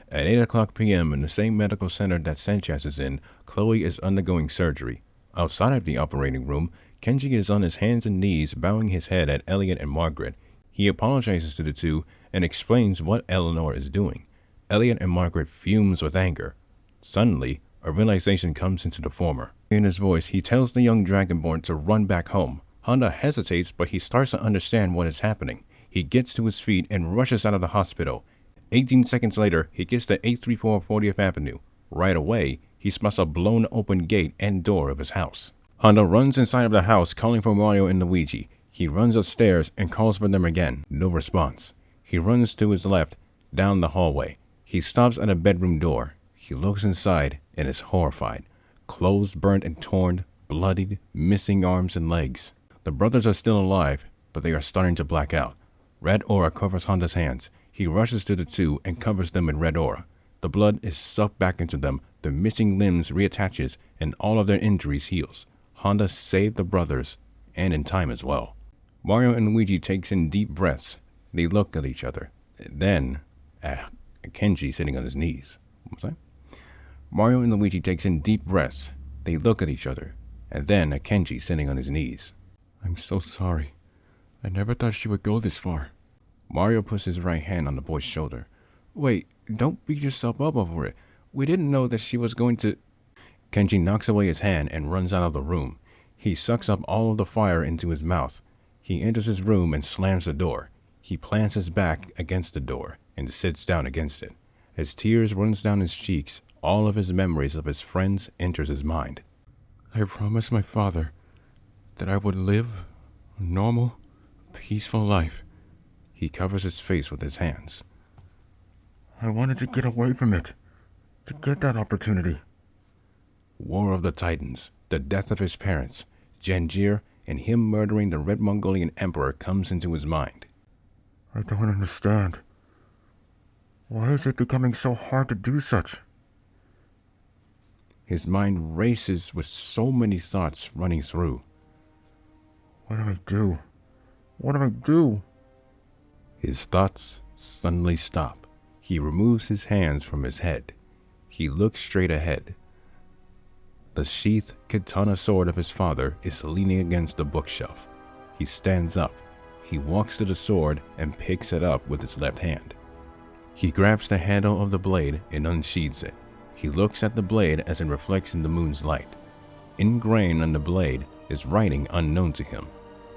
At 8 o'clock p.m. in the same medical center that Sanchez is in, Chloe is undergoing surgery. Outside of the operating room, Kenji is on his hands and knees, bowing his head at Elliot and Margaret. He apologizes to the two and explains what Eleanor is doing. Elliot and Margaret fumes with anger. Suddenly, a realization comes into the former. In his voice, he tells the young Dragonborn to run back home. Honda hesitates, but he starts to understand what is happening. He gets to his feet and rushes out of the hospital. 18 seconds later, he gets to 834 40th Avenue. Right away, he spots a blown open gate and door of his house. Honda runs inside of the house, calling for Mario and Luigi. He runs upstairs and calls for them again. No response. He runs to his left, down the hallway. He stops at a bedroom door. He looks inside and is horrified. Clothes burnt and torn, bloodied, missing arms and legs. The brothers are still alive, but they are starting to black out. Red aura covers Honda's hands. He rushes to the two and covers them in red aura. The blood is sucked back into them, the missing limbs reattaches, and all of their injuries heals. Honda saved the brothers, and in time as well. Mario and Luigi takes in deep breaths. They look at each other. Then, Kenji sitting on his knees. What was that? Mario and Luigi takes in deep breaths. They look at each other. And then at Kenji sitting on his knees. I'm so sorry. I never thought she would go this far. Mario puts his right hand on the boy's shoulder. Wait, don't beat yourself up over it. We didn't know that she was going to... Kenji knocks away his hand and runs out of the room. He sucks up all of the fire into his mouth. He enters his room and slams the door. He plants his back against the door and sits down against it. As tears runs down his cheeks, all of his memories of his friends enters his mind. I promised my father that I would live a normal, peaceful life. He covers his face with his hands. I wanted to get away from it, to get that opportunity. War of the Titans, the death of his parents, Janjir, and him murdering the Red Mongolian Emperor comes into his mind. I don't understand. Why is it becoming so hard to do such? His mind races with so many thoughts running through. What do I do? What do I do? His thoughts suddenly stop. He removes his hands from his head. He looks straight ahead. The sheathed katana sword of his father is leaning against the bookshelf. He stands up. He walks to the sword and picks it up with his left hand. He grabs the handle of the blade and unsheathes it. He looks at the blade as it reflects in the moon's light. Ingrained on the blade is writing unknown to him.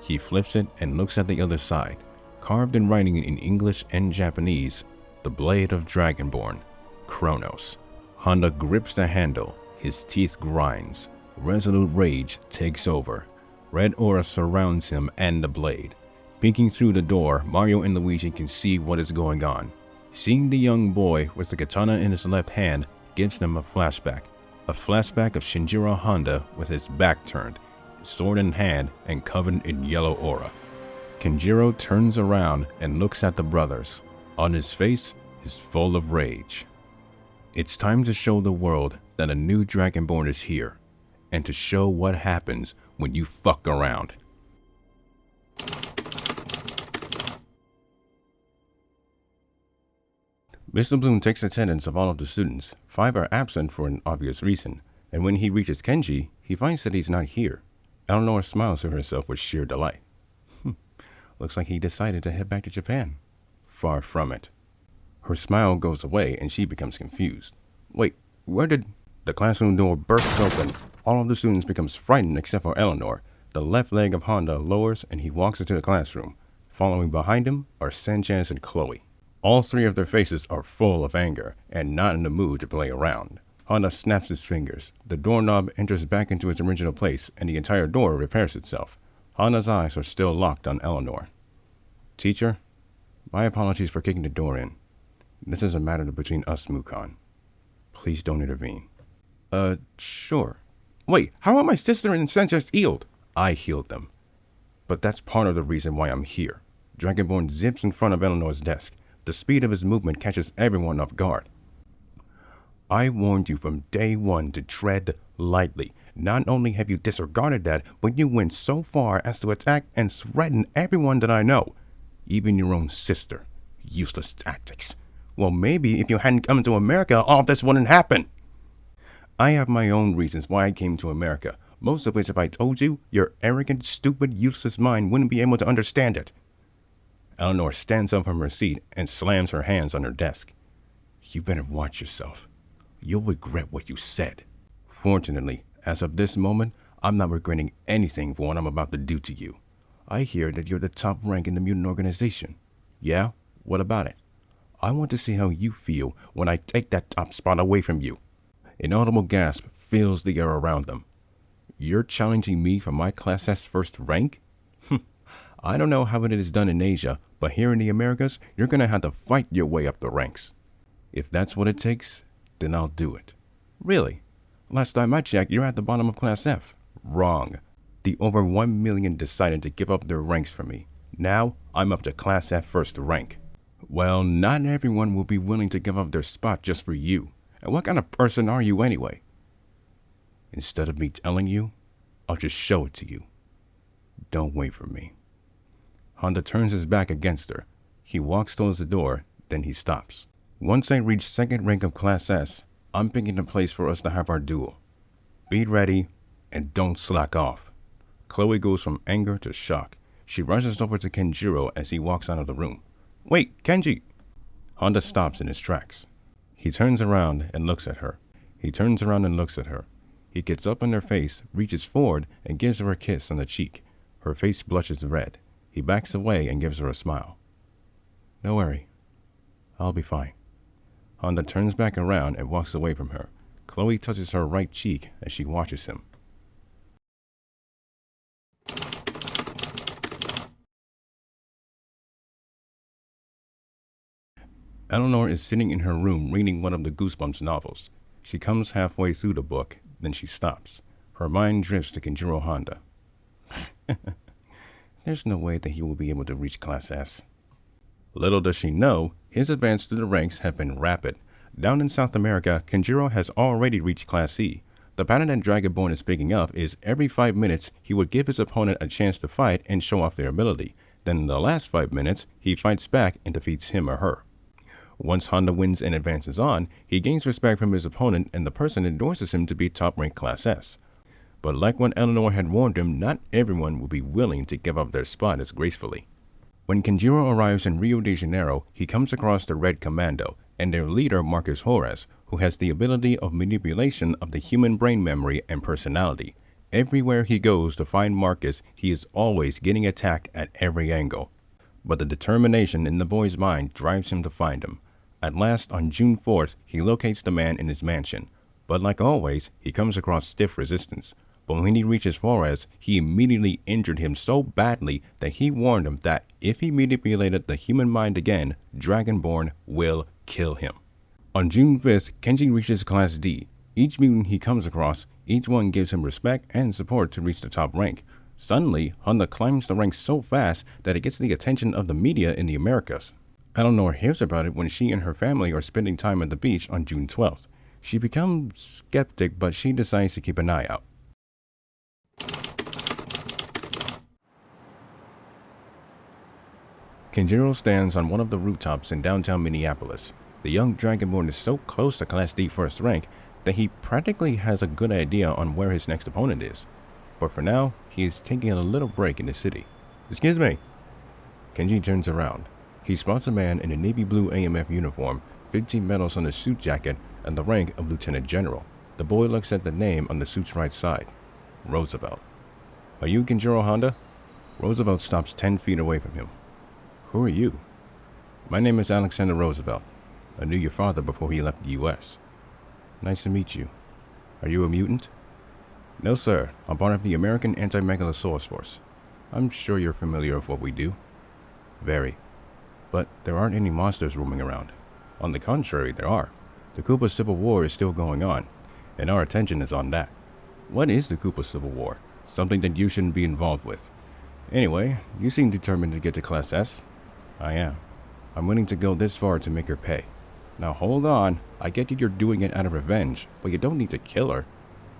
He flips it and looks at the other side. Carved in writing in English and Japanese, the blade of Dragonborn, Kronos. Honda grips the handle. His teeth grinds. Resolute rage takes over. Red aura surrounds him and the blade. Peeking through the door, Mario and Luigi can see what is going on. Seeing the young boy with the katana in his left hand gives them a flashback. A flashback of Kenjiro Honda with his back turned, sword in hand and covered in yellow aura. Kenjiro turns around and looks at the brothers. On his face is full of rage. It's time to show the world that a new Dragonborn is here, and to show what happens when you fuck around. Mr. Bloom takes attendance of all of the students. 5 are absent for an obvious reason, and when he reaches Kenji, he finds that he's not here. Eleanor smiles to herself with sheer delight. Looks like he decided to head back to Japan. Far from it. Her smile goes away and she becomes confused. Wait, where did... The classroom door bursts open. All of the students becomes frightened except for Eleanor. The left leg of Honda lowers and he walks into the classroom. Following behind him are Sanchez and Chloe. All 3 of their faces are full of anger and not in the mood to play around. Honda snaps his fingers. The doorknob enters back into its original place and the entire door repairs itself. Honda's eyes are still locked on Eleanor. Teacher, my apologies for kicking the door in. This is a matter between us, Mukon. Please don't intervene. Sure. Wait, how are my sister and Sanchez healed? I healed them. But that's part of the reason why I'm here. Dragonborn zips in front of Eleanor's desk. The speed of his movement catches everyone off guard. I warned you from day one to tread lightly. Not only have you disregarded that, but you went so far as to attack and threaten everyone that I know. Even your own sister. Useless tactics. Well, maybe if you hadn't come to America, all this wouldn't happen. I have my own reasons why I came to America, most of which if I told you, your arrogant, stupid, useless mind wouldn't be able to understand it. Eleanor stands up from her seat and slams her hands on her desk. You better watch yourself. You'll regret what you said. Fortunately, as of this moment, I'm not regretting anything for what I'm about to do to you. I hear that you're the top rank in the mutant organization. Yeah? What about it? I want to see how you feel when I take that top spot away from you. An audible gasp fills the air around them. You're challenging me for my Class S first rank? I don't know how it is done in Asia, but here in the Americas, you're going to have to fight your way up the ranks. If that's what it takes, then I'll do it. Really? Last time I checked, you're at the bottom of Class F. Wrong. The over 1 million decided to give up their ranks for me. Now, I'm up to Class F first rank. Well, not everyone will be willing to give up their spot just for you. And what kind of person are you anyway? Instead of me telling you, I'll just show it to you. Don't wait for me. Honda turns his back against her. He walks towards the door, then he stops. Once I reach second rank of Class S, I'm picking a place for us to have our duel. Be ready, and don't slack off. Chloe goes from anger to shock. She rushes over to Kenjiro as he walks out of the room. Wait, Kenji! Honda stops in his tracks. He turns around and looks at her. He gets up on her face, reaches forward, and gives her a kiss on the cheek. Her face blushes red. He backs away and gives her a smile. Don't worry. I'll be fine. Honda turns back around and walks away from her. Chloe touches her right cheek as she watches him. Eleanor is sitting in her room reading one of the Goosebumps novels. She comes halfway through the book, then she stops. Her mind drifts to Kenjiro Honda. There's no way that he will be able to reach Class S. Little does she know, his advance through the ranks have been rapid. Down in South America, Kenjiro has already reached Class E. The pattern that Dragonborn is picking up is every 5 minutes, he would give his opponent a chance to fight and show off their ability. Then in the last 5 minutes, he fights back and defeats him or her. Once Honda wins and advances on, he gains respect from his opponent and the person endorses him to be top-ranked Class S. But like what Eleanor had warned him, not everyone will be willing to give up their spot as gracefully. When Kenjiro arrives in Rio de Janeiro, he comes across the Red Commando and their leader Marcus Horace, who has the ability of manipulation of the human brain memory and personality. Everywhere he goes to find Marcus, he is always getting attacked at every angle. But the determination in the boy's mind drives him to find him. At last, on June 4th, he locates the man in his mansion. But like always, he comes across stiff resistance. But when he reaches Flores, he immediately injured him so badly that he warned him that if he manipulated the human mind again, Dragonborn will kill him. On June 5th, Kenji reaches Class D. Each mutant he comes across, each one gives him respect and support to reach the top rank. Suddenly, Honda climbs the ranks so fast that it gets the attention of the media in the Americas. Eleanor hears about it when she and her family are spending time at the beach on June 12th. She becomes skeptic, but she decides to keep an eye out. Kenjiro stands on one of the rooftops in downtown Minneapolis. The young Dragonborn is so close to Class D first rank that he practically has a good idea on where his next opponent is. But for now, he is taking a little break in the city. Excuse me. Kenji turns around. He spots a man in a navy blue AMF uniform, 15 medals on his suit jacket, and the rank of Lieutenant General. The boy looks at the name on the suit's right side. Roosevelt. Are you Kenjiro Honda? Roosevelt stops 10 feet away from him. Who are you? My name is Alexander Roosevelt. I knew your father before he left the U.S. Nice to meet you. Are you a mutant? No, sir. I'm part of the American Anti-Megalosaurus Force. I'm sure you're familiar with what we do. Very. But there aren't any monsters roaming around. On the contrary, there are. The Koopa Civil War is still going on, and our attention is on that. What is the Koopa Civil War? Something that you shouldn't be involved with. Anyway, you seem determined to get to Class S. I am. I'm willing to go this far to make her pay. Now hold on, I get that you're doing it out of revenge, but you don't need to kill her.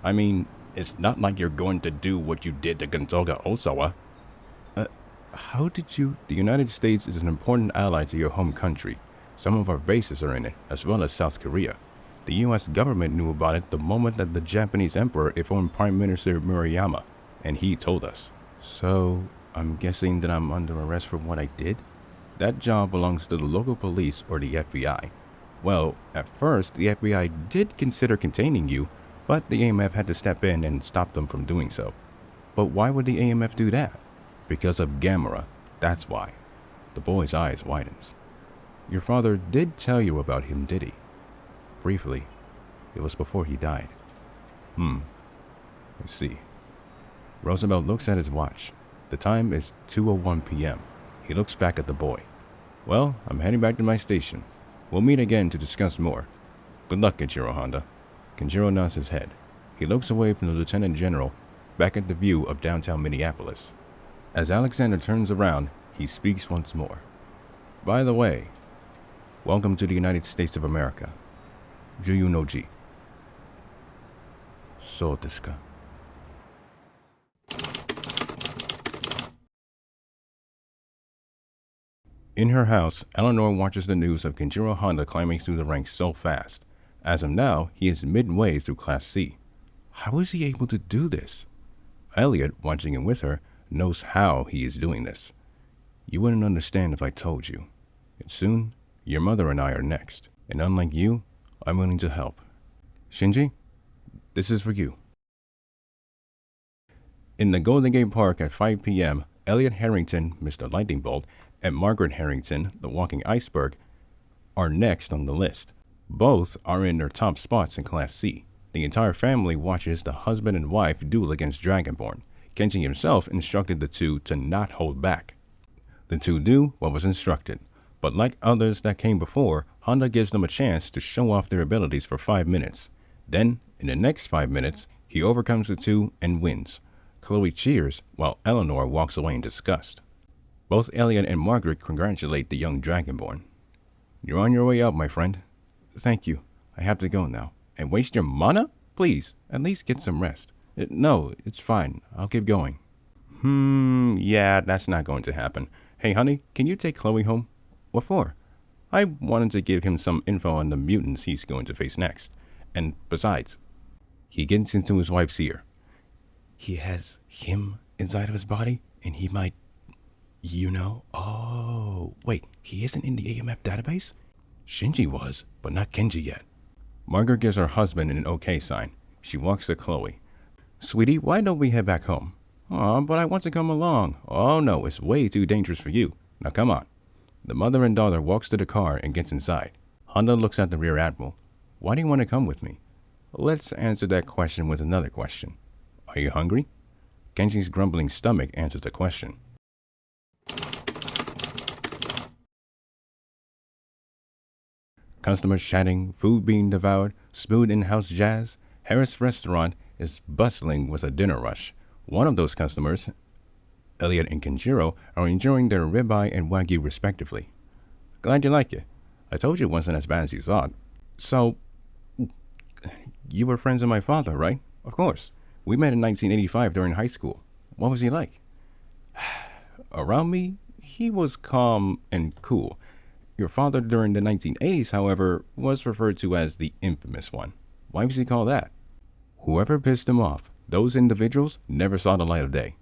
I mean, it's not like you're going to do what you did to Gonzaga Osawa. How did you? The United States is an important ally to your home country. Some of our bases are in it, as well as South Korea. The US government knew about it the moment that the Japanese emperor informed Prime Minister Murayama, and he told us. So, I'm guessing that I'm under arrest for what I did? That job belongs to the local police or the FBI. Well, at first, the FBI did consider containing you, but the AMF had to step in and stop them from doing so. But why would the AMF do that? Because of Gamera, that's why. The boy's eyes widens. Your father did tell you about him, did he? Briefly. It was before he died. I see. Roosevelt looks at his watch. The time is 2:01 p.m. He looks back at the boy. Well, I'm heading back to my station. We'll meet again to discuss more. Good luck, Kenjiro Honda. Kenjiro nods his head. He looks away from the Lieutenant General, back at the view of downtown Minneapolis. As Alexander turns around, he speaks once more. By the way, welcome to the United States of America. Juyu no ji. So desu ka? In her house, Eleanor watches the news of Kenjiro Honda climbing through the ranks so fast. As of now, he is midway through Class C. How is he able to do this? Elliot, watching him with her, knows how he is doing this. You wouldn't understand if I told you. And soon, your mother and I are next. And unlike you, I'm willing to help. Shinji, this is for you. In the Golden Gate Park at 5 p.m., Elliot Harrington, Mr. Lightning Bolt, and Margaret Harrington, the Walking Iceberg, are next on the list. Both are in their top spots in Class C. The entire family watches the husband and wife duel against Dragonborn. Kenji himself instructed the two to not hold back. The two do what was instructed, but like others that came before, Honda gives them a chance to show off their abilities for 5 minutes. Then, in the next 5 minutes, he overcomes the two and wins. Chloe cheers, while Eleanor walks away in disgust. Both Elliot and Margaret congratulate the young Dragonborn. You're on your way out, my friend. Thank you. I have to go now. And waste your mana? Please, at least get some rest. No, it's fine. I'll keep going. Yeah, that's not going to happen. Hey, honey, can you take Chloe home? What for? I wanted to give him some info on the mutants he's going to face next. And besides, he gets into his wife's ear. He has him inside of his body, and he might... Oh, wait, he isn't in the AMF database? Shinji was, but not Kenji yet. Margaret gives her husband an okay sign. She walks to Chloe. Sweetie, why don't we head back home? Aw, but I want to come along. Oh no, it's way too dangerous for you. Now come on. The mother and daughter walks to the car and gets inside. Honda looks at the rear admiral. Why do you want to come with me? Let's answer that question with another question. Are you hungry? Kenji's grumbling stomach answers the question. Customers chatting, food being devoured, smooth in-house jazz. Harris Restaurant is bustling with a dinner rush. One of those customers, Elliot and Kenjiro, are enjoying their ribeye and wagyu respectively. Glad you like it. I told you it wasn't as bad as you thought. So, you were friends with my father, right? Of course. We met in 1985 during high school. What was he like? Around me, he was calm and cool. Your father during the 1980s, however, was referred to as the infamous one. Why was he called that? Whoever pissed him off, those individuals never saw the light of day.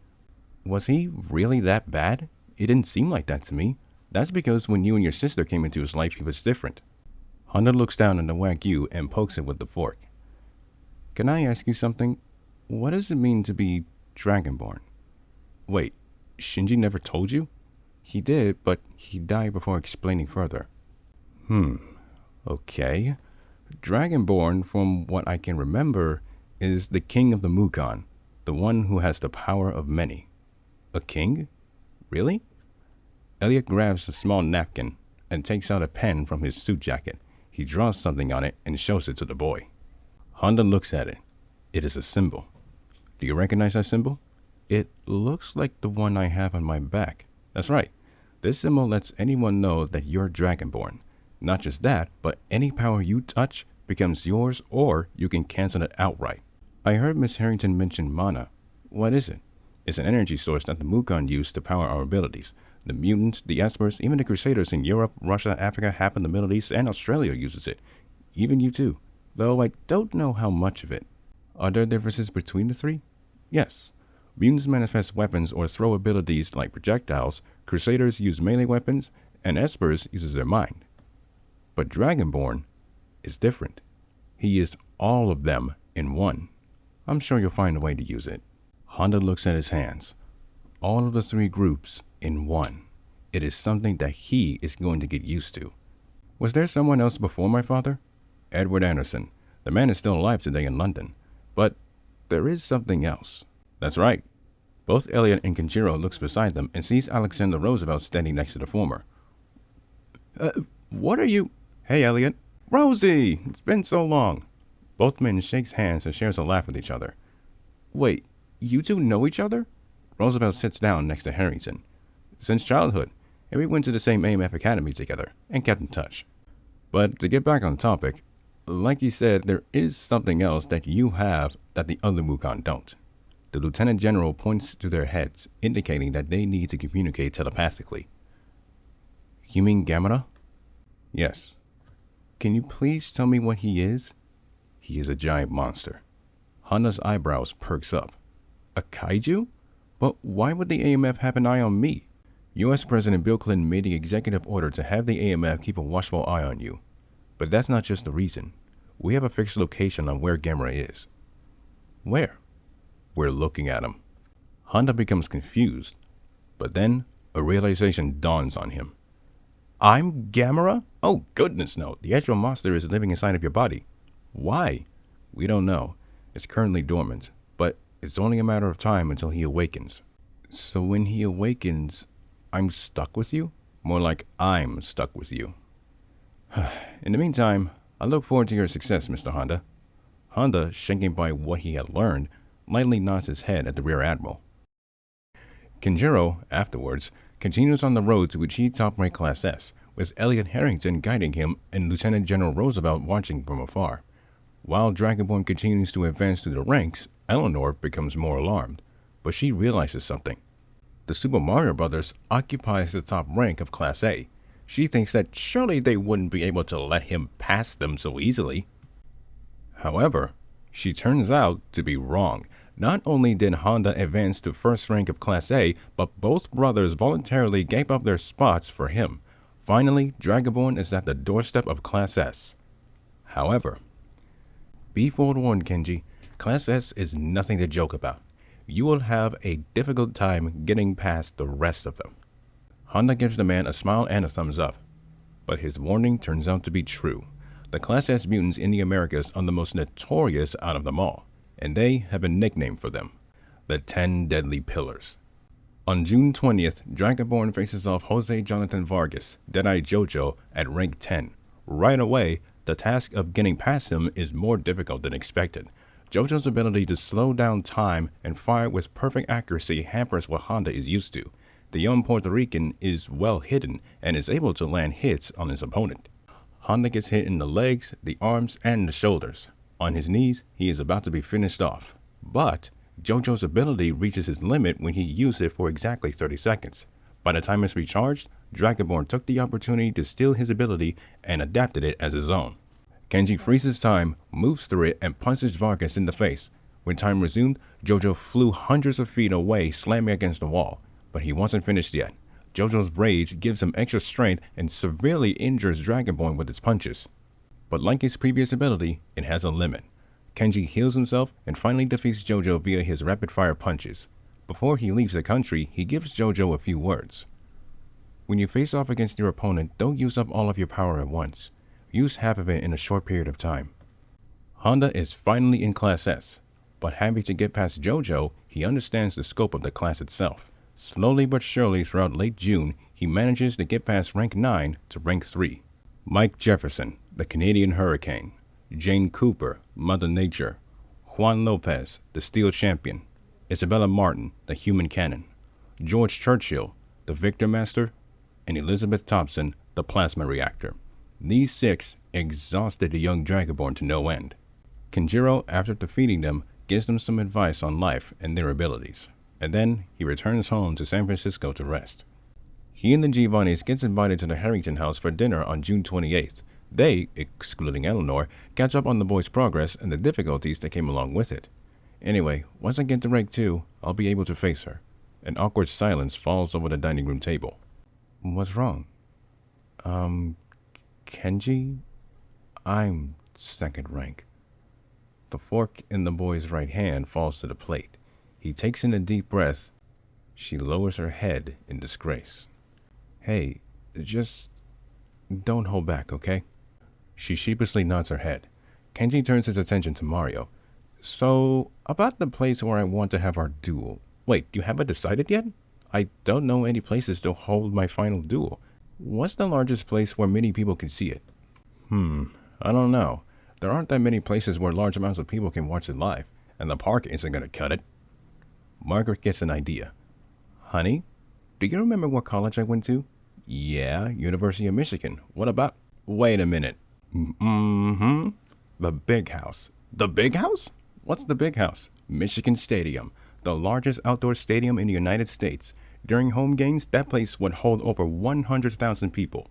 Was he really that bad? It didn't seem like that to me. That's because when you and your sister came into his life, he was different. Honda looks down at the wagyu and pokes it with the fork. Can I ask you something? What does it mean to be Dragonborn? Wait, Shinji never told you? He did, but he died before explaining further. Okay. Dragonborn, from what I can remember, is the king of the Mukon, the one who has the power of many. A king? Really? Elliot grabs a small napkin and takes out a pen from his suit jacket. He draws something on it and shows it to the boy. Honda looks at it. It is a symbol. Do you recognize that symbol? It looks like the one I have on my back. That's right. This symbol lets anyone know that you're Dragonborn. Not just that, but any power you touch becomes yours, or you can cancel it outright. I heard Miss Harrington mention mana. What is it? It's an energy source that the Mukon use to power our abilities. The mutants, the espers, even the crusaders in Europe, Russia, Africa, half in the Middle East, and Australia uses it. Even you too. Though I don't know how much of it. Are there differences between the three? Yes. Mutants manifest weapons or throw abilities like projectiles, crusaders use melee weapons, and espers uses their mind. But Dragonborn is different. He is all of them in one. I'm sure you'll find a way to use it. Honda looks at his hands. All of the three groups in one. It is something that he is going to get used to. Was there someone else before my father? Edward Anderson. The man is still alive today in London. But there is something else. That's right. Both Elliot and Kenjiro looks beside them and sees Alexander Roosevelt standing next to the former. What are you? Hey, Elliot. Rosie! It's been so long. Both men shakes hands and shares a laugh with each other. Wait, you two know each other? Roosevelt sits down next to Harrington. Since childhood, and we went to the same AMF academy together and kept in touch. But to get back on topic, like you said, there is something else that you have that the other Mukon don't. The Lieutenant General points to their heads, indicating that they need to communicate telepathically. You mean Gamera? Yes. Can you please tell me what he is? He is a giant monster. Honda's eyebrows perks up. A kaiju? But why would the AMF have an eye on me? U.S. President Bill Clinton made the executive order to have the AMF keep a watchful eye on you. But that's not just the reason. We have a fixed location on where Gamera is. Where? We're looking at him. Honda becomes confused, but then a realization dawns on him. I'm Gamera? Oh, goodness no. The actual monster is living inside of your body. Why? We don't know. It's currently dormant, but it's only a matter of time until he awakens. So when he awakens, I'm stuck with you? More like I'm stuck with you. In the meantime, I look forward to your success, Mr. Honda. Honda, shaken by what he had learned, lightly nods his head at the Rear Admiral. Kenjiro, afterwards, continues on the road to achieve top rank Class S, with Elliot Harrington guiding him and Lieutenant General Roosevelt watching from afar. While Dragonborn continues to advance through the ranks, Eleanor becomes more alarmed, but she realizes something. The Super Mario Brothers occupies the top rank of Class A. She thinks that surely they wouldn't be able to let him pass them so easily. However, she turns out to be wrong. Not only did Honda advance to first rank of Class A, but both brothers voluntarily gave up their spots for him. Finally, Dragonborn is at the doorstep of Class S. However, be forewarned, Kenji, Class S is nothing to joke about. You will have a difficult time getting past the rest of them. Honda gives the man a smile and a thumbs up, but his warning turns out to be true. The Class S mutants in the Americas are the most notorious out of them all, and they have a nickname for them: the 10 Deadly Pillars. On June 20th, Dragonborn faces off Jose Jonathan Vargas, Deadeye Jojo, at rank 10. Right away, the task of getting past him is more difficult than expected. Jojo's ability to slow down time and fire with perfect accuracy hampers what Honda is used to. The young Puerto Rican is well hidden and is able to land hits on his opponent. Honda gets hit in the legs, the arms, and the shoulders. On his knees, he is about to be finished off. But Jojo's ability reaches his limit when he uses it for exactly 30 seconds. By the time it's recharged, Dragonborn took the opportunity to steal his ability and adapted it as his own. Kenji freezes time, moves through it, and punches Vargas in the face. When time resumed, Jojo flew hundreds of feet away, slamming against the wall. But he wasn't finished yet. Jojo's rage gives him extra strength and severely injures Dragonborn with its punches. But like his previous ability, it has a limit. Kenji heals himself and finally defeats Jojo via his rapid-fire punches. Before he leaves the country, he gives Jojo a few words. When you face off against your opponent, don't use up all of your power at once. Use half of it in a short period of time. Honda is finally in Class S, but having to get past Jojo, he understands the scope of the class itself. Slowly but surely throughout late June, he manages to get past rank 9 to rank 3. Mike Jefferson, the Canadian Hurricane. Jane Cooper, Mother Nature. Juan Lopez, the Steel Champion. Isabella Martin, the Human Cannon. George Churchill, the Victor Master. And Elizabeth Thompson, the Plasma Reactor. These 6 exhausted the young Dragonborn to no end. Kenjiro, after defeating them, gives them some advice on life and their abilities. And then he returns home to San Francisco to rest. He and the Giovannis gets invited to the Harrington house for dinner on June 28th. They, excluding Eleanor, catch up on the boys' progress and the difficulties that came along with it. Anyway, once I get to rank 2, I'll be able to face her. An awkward silence falls over the dining room table. What's wrong? Kenji? I'm second rank. The fork in the boy's right hand falls to the plate. He takes in a deep breath. She lowers her head in disgrace. Hey, just don't hold back, okay? She sheepishly nods her head. Kenji turns his attention to Mario. So, about the place where I want to have our duel. Wait, you haven't decided yet? I don't know any places to hold my final duel. What's the largest place where many people can see it? I don't know. There aren't that many places where large amounts of people can watch it live, and the park isn't gonna cut it. Margaret gets an idea. Honey, do you remember what college I went to? Yeah, University of Michigan. What about? Wait a minute. The Big House. The Big House? What's the Big House? Michigan Stadium, the largest outdoor stadium in the United States. During home games, that place would hold over 100,000 people.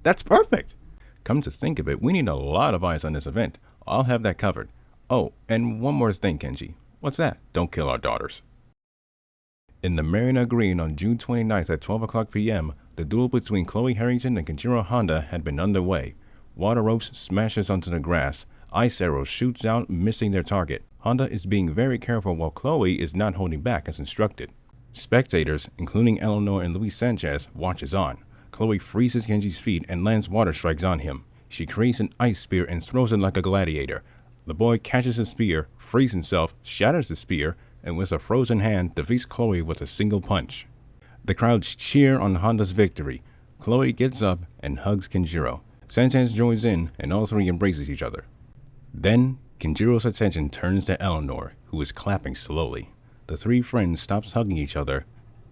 That's perfect! Come to think of it, we need a lot of eyes on this event. I'll have that covered. Oh, and one more thing, Kenji. What's that? Don't kill our daughters. In the Marina Green on June 29th at 12 o'clock p.m., the duel between Chloe Harrington and Kenjiro Honda had been underway. Water ropes smashes onto the grass. Ice arrows shoots out, missing their target. Honda is being very careful while Chloe is not holding back as instructed. Spectators, including Eleanor and Luis Sanchez, watches on. Chloe freezes Kenji's feet and lands water strikes on him. She creates an ice spear and throws it like a gladiator. The boy catches the spear, frees himself, shatters the spear, and with a frozen hand defeats Chloe with a single punch. The crowds cheer on Honda's victory. Chloe gets up and hugs Kenjiro. Sanchez joins in and all three embraces each other. Then, Kenjiro's attention turns to Eleanor, who is clapping slowly. The three friends stop hugging each other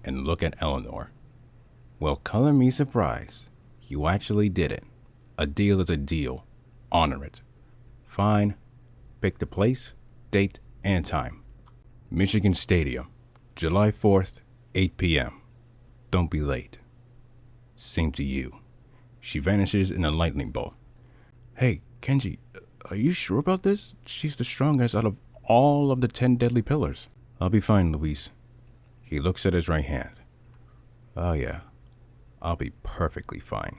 and look at Eleanor. Well, color me surprised. You actually did it. A deal is a deal. Honor it. Fine. Pick the place, date, and time. Michigan Stadium, July 4th, 8 p.m. Don't be late. Same to you. She vanishes in a lightning bolt. Hey, Kenji, are you sure about this? She's the strongest out of all of the 10 deadly pillars. I'll be fine, Luis. He looks at his right hand. Oh yeah, I'll be perfectly fine.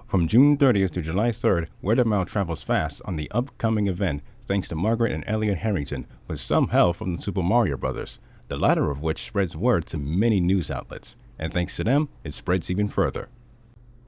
From June 30th to July 3rd, word of mouth travels fast on the upcoming event thanks to Margaret and Elliot Harrington with some help from the Super Mario Brothers, the latter of which spreads word to many news outlets, and thanks to them, it spreads even further.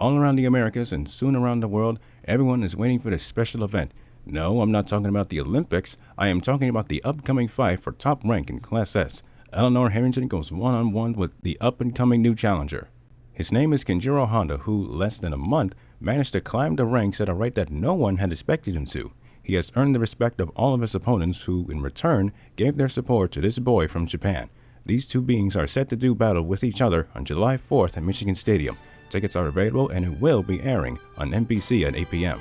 All around the Americas and soon around the world, everyone is waiting for this special event. No, I'm not talking about the Olympics. I am talking about the upcoming fight for top rank in Class S. Eleanor Harrington goes one-on-one with the up-and-coming new challenger. His name is Kenjiro Honda, who, less than a month, managed to climb the ranks at a rate that no one had expected him to. He has earned the respect of all of his opponents who, in return, gave their support to this boy from Japan. These two beings are set to do battle with each other on July 4th at Michigan Stadium. Tickets are available and it will be airing on NBC at 8 p.m.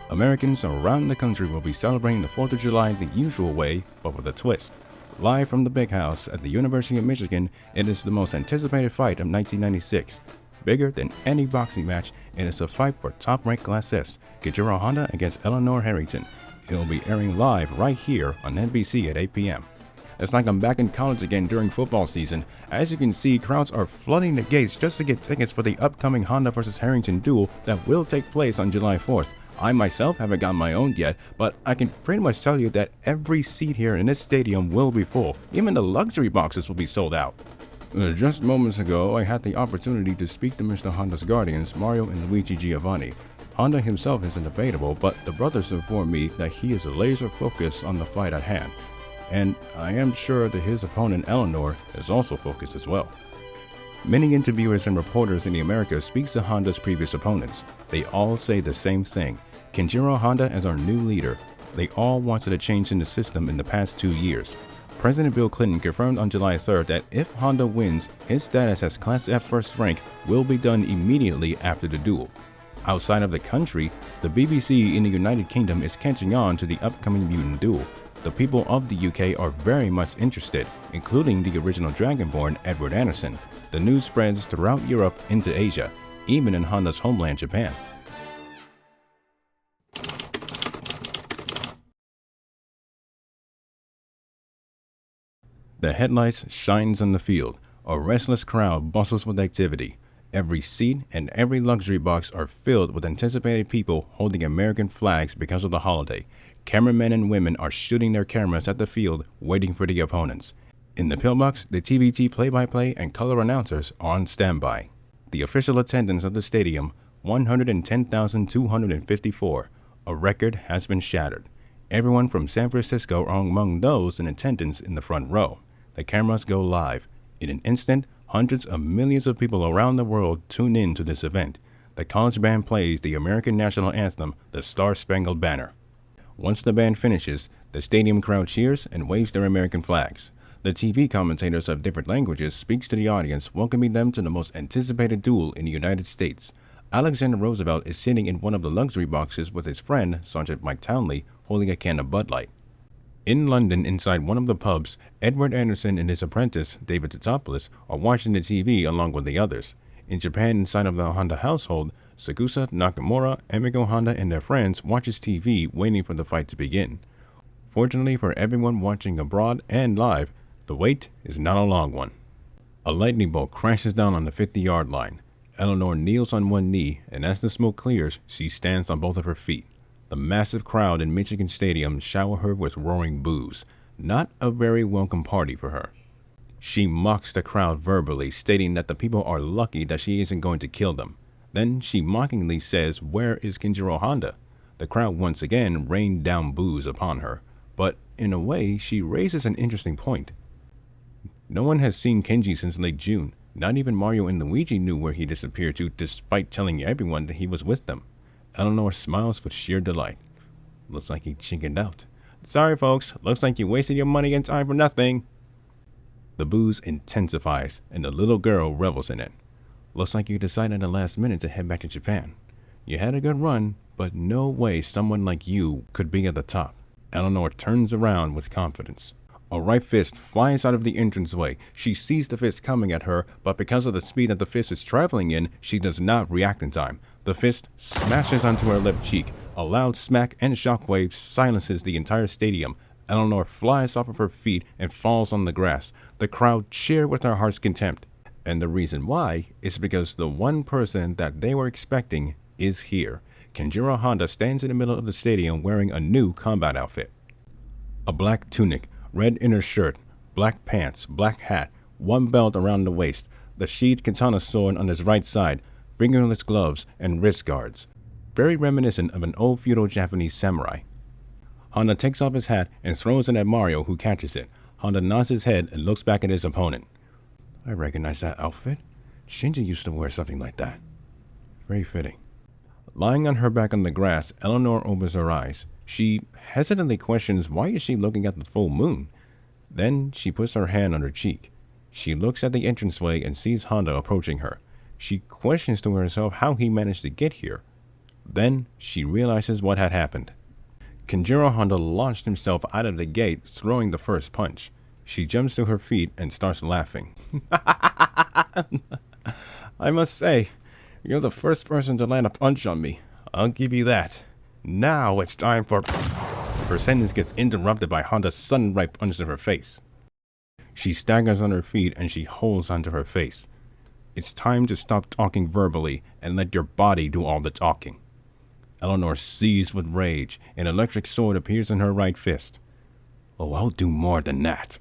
Americans around the country will be celebrating the 4th of July the usual way, but with a twist. Live from the Big House at the University of Michigan, it is the most anticipated fight of 1996. Bigger than any boxing match, it is a fight for top-ranked Class S, Kenjiro Honda against Eleanor Harrington. It will be airing live right here on NBC at 8 p.m. It's like I'm back in college again during football season. As you can see, crowds are flooding the gates just to get tickets for the upcoming Honda vs. Harrington duel that will take place on July 4th. I myself haven't gotten my own yet, but I can pretty much tell you that every seat here in this stadium will be full. Even the luxury boxes will be sold out. Just moments ago, I had the opportunity to speak to Mr. Honda's guardians, Mario and Luigi Giovanni. Honda himself isn't available, but the brothers informed me that he is laser focused on the fight at hand. And I am sure that his opponent Eleanor is also focused as well. Many interviewers and reporters in the Americas speak to Honda's previous opponents. They all say the same thing. Kenjiro Honda is our new leader. They all wanted a change in the system in the past 2 years. President Bill Clinton confirmed on July 3rd that if Honda wins, his status as Class F first rank will be done immediately after the duel. Outside of the country, the BBC in the United Kingdom is catching on to the upcoming mutant duel. The people of the UK are very much interested, including the original Dragonborn Edward Anderson. The news spreads throughout Europe into Asia, even in Honda's homeland Japan. The headlights shines on the field. A restless crowd bustles with activity. Every seat and every luxury box are filled with anticipated people holding American flags because of the holiday. Cameramen and women are shooting their cameras at the field, waiting for the opponents. In the pillbox, the TBT play-by-play and color announcers are on standby. The official attendance of the stadium, 110,254. A record has been shattered. Everyone from San Francisco are among those in attendance in the front row. The cameras go live. In an instant, hundreds of millions of people around the world tune in to this event. The college band plays the American national anthem, the Star-Spangled Banner. Once the band finishes, the stadium crowd cheers and waves their American flags. The TV commentators of different languages speaks to the audience, welcoming them to the most anticipated duel in the United States. Alexander Roosevelt is sitting in one of the luxury boxes with his friend, Sergeant Mike Townley, holding a can of Bud Light. In London, inside one of the pubs, Edward Anderson and his apprentice, David Totopoulos, are watching the TV along with the others. In Japan, inside of the Honda household, Sakusa, Nakamura, Emiko Honda, and their friends watches TV waiting for the fight to begin. Fortunately for everyone watching abroad and live, the wait is not a long one. A lightning bolt crashes down on the 50-yard line. Eleanor kneels on one knee, and as the smoke clears, she stands on both of her feet. The massive crowd in Michigan Stadium shower her with roaring boos. Not a very welcome party for her. She mocks the crowd verbally, stating that the people are lucky that she isn't going to kill them. Then she mockingly says, "Where is Kenjiro Honda?" The crowd once again rained down boos upon her. But in a way, she raises an interesting point. No one has seen Kenji since late June. Not even Mario and Luigi knew where he disappeared to, despite telling everyone that he was with them. Eleanor smiles with sheer delight. Looks like he chickened out. "Sorry, folks. Looks like you wasted your money and time for nothing." The booze intensifies, and the little girl revels in it. "Looks like you decided at the last minute to head back to Japan. You had a good run, but no way someone like you could be at the top." Eleanor turns around with confidence. A right fist flies out of the entranceway. She sees the fist coming at her, but because of the speed that the fist is traveling in, she does not react in time. The fist smashes onto her left cheek. A loud smack and shockwave silences the entire stadium. Eleanor flies off of her feet and falls on the grass. The crowd cheer with their heart's contempt. And the reason why is because the one person that they were expecting is here. Kenjiro Honda stands in the middle of the stadium wearing a new combat outfit. A black tunic, red inner shirt, black pants, black hat, one belt around the waist, the sheathed katana sword on his right side, fingerless gloves, and wrist guards, very reminiscent of an old feudal Japanese samurai. Honda takes off his hat and throws it at Mario, who catches it. Honda nods his head and looks back at his opponent. I recognize that outfit. Shinji used to wear something like that. Very fitting. Lying on her back on the grass, Eleanor opens her eyes. She hesitantly questions why is she looking at the full moon. Then she puts her hand on her cheek. She looks at the entranceway and sees Honda approaching her. She questions to herself how he managed to get here. Then she realizes what had happened. Kenjiro Honda launched himself out of the gate, throwing the first punch. She jumps to her feet and starts laughing. I must say, you're the first person to land a punch on me. I'll give you that. Now it's time for... Her sentence gets interrupted by Honda's sudden right punch to her face. She staggers on her feet and she holds onto her face. It's time to stop talking verbally and let your body do all the talking. Eleanor seized with rage. An electric sword appears in her right fist. Oh, I'll do more than that.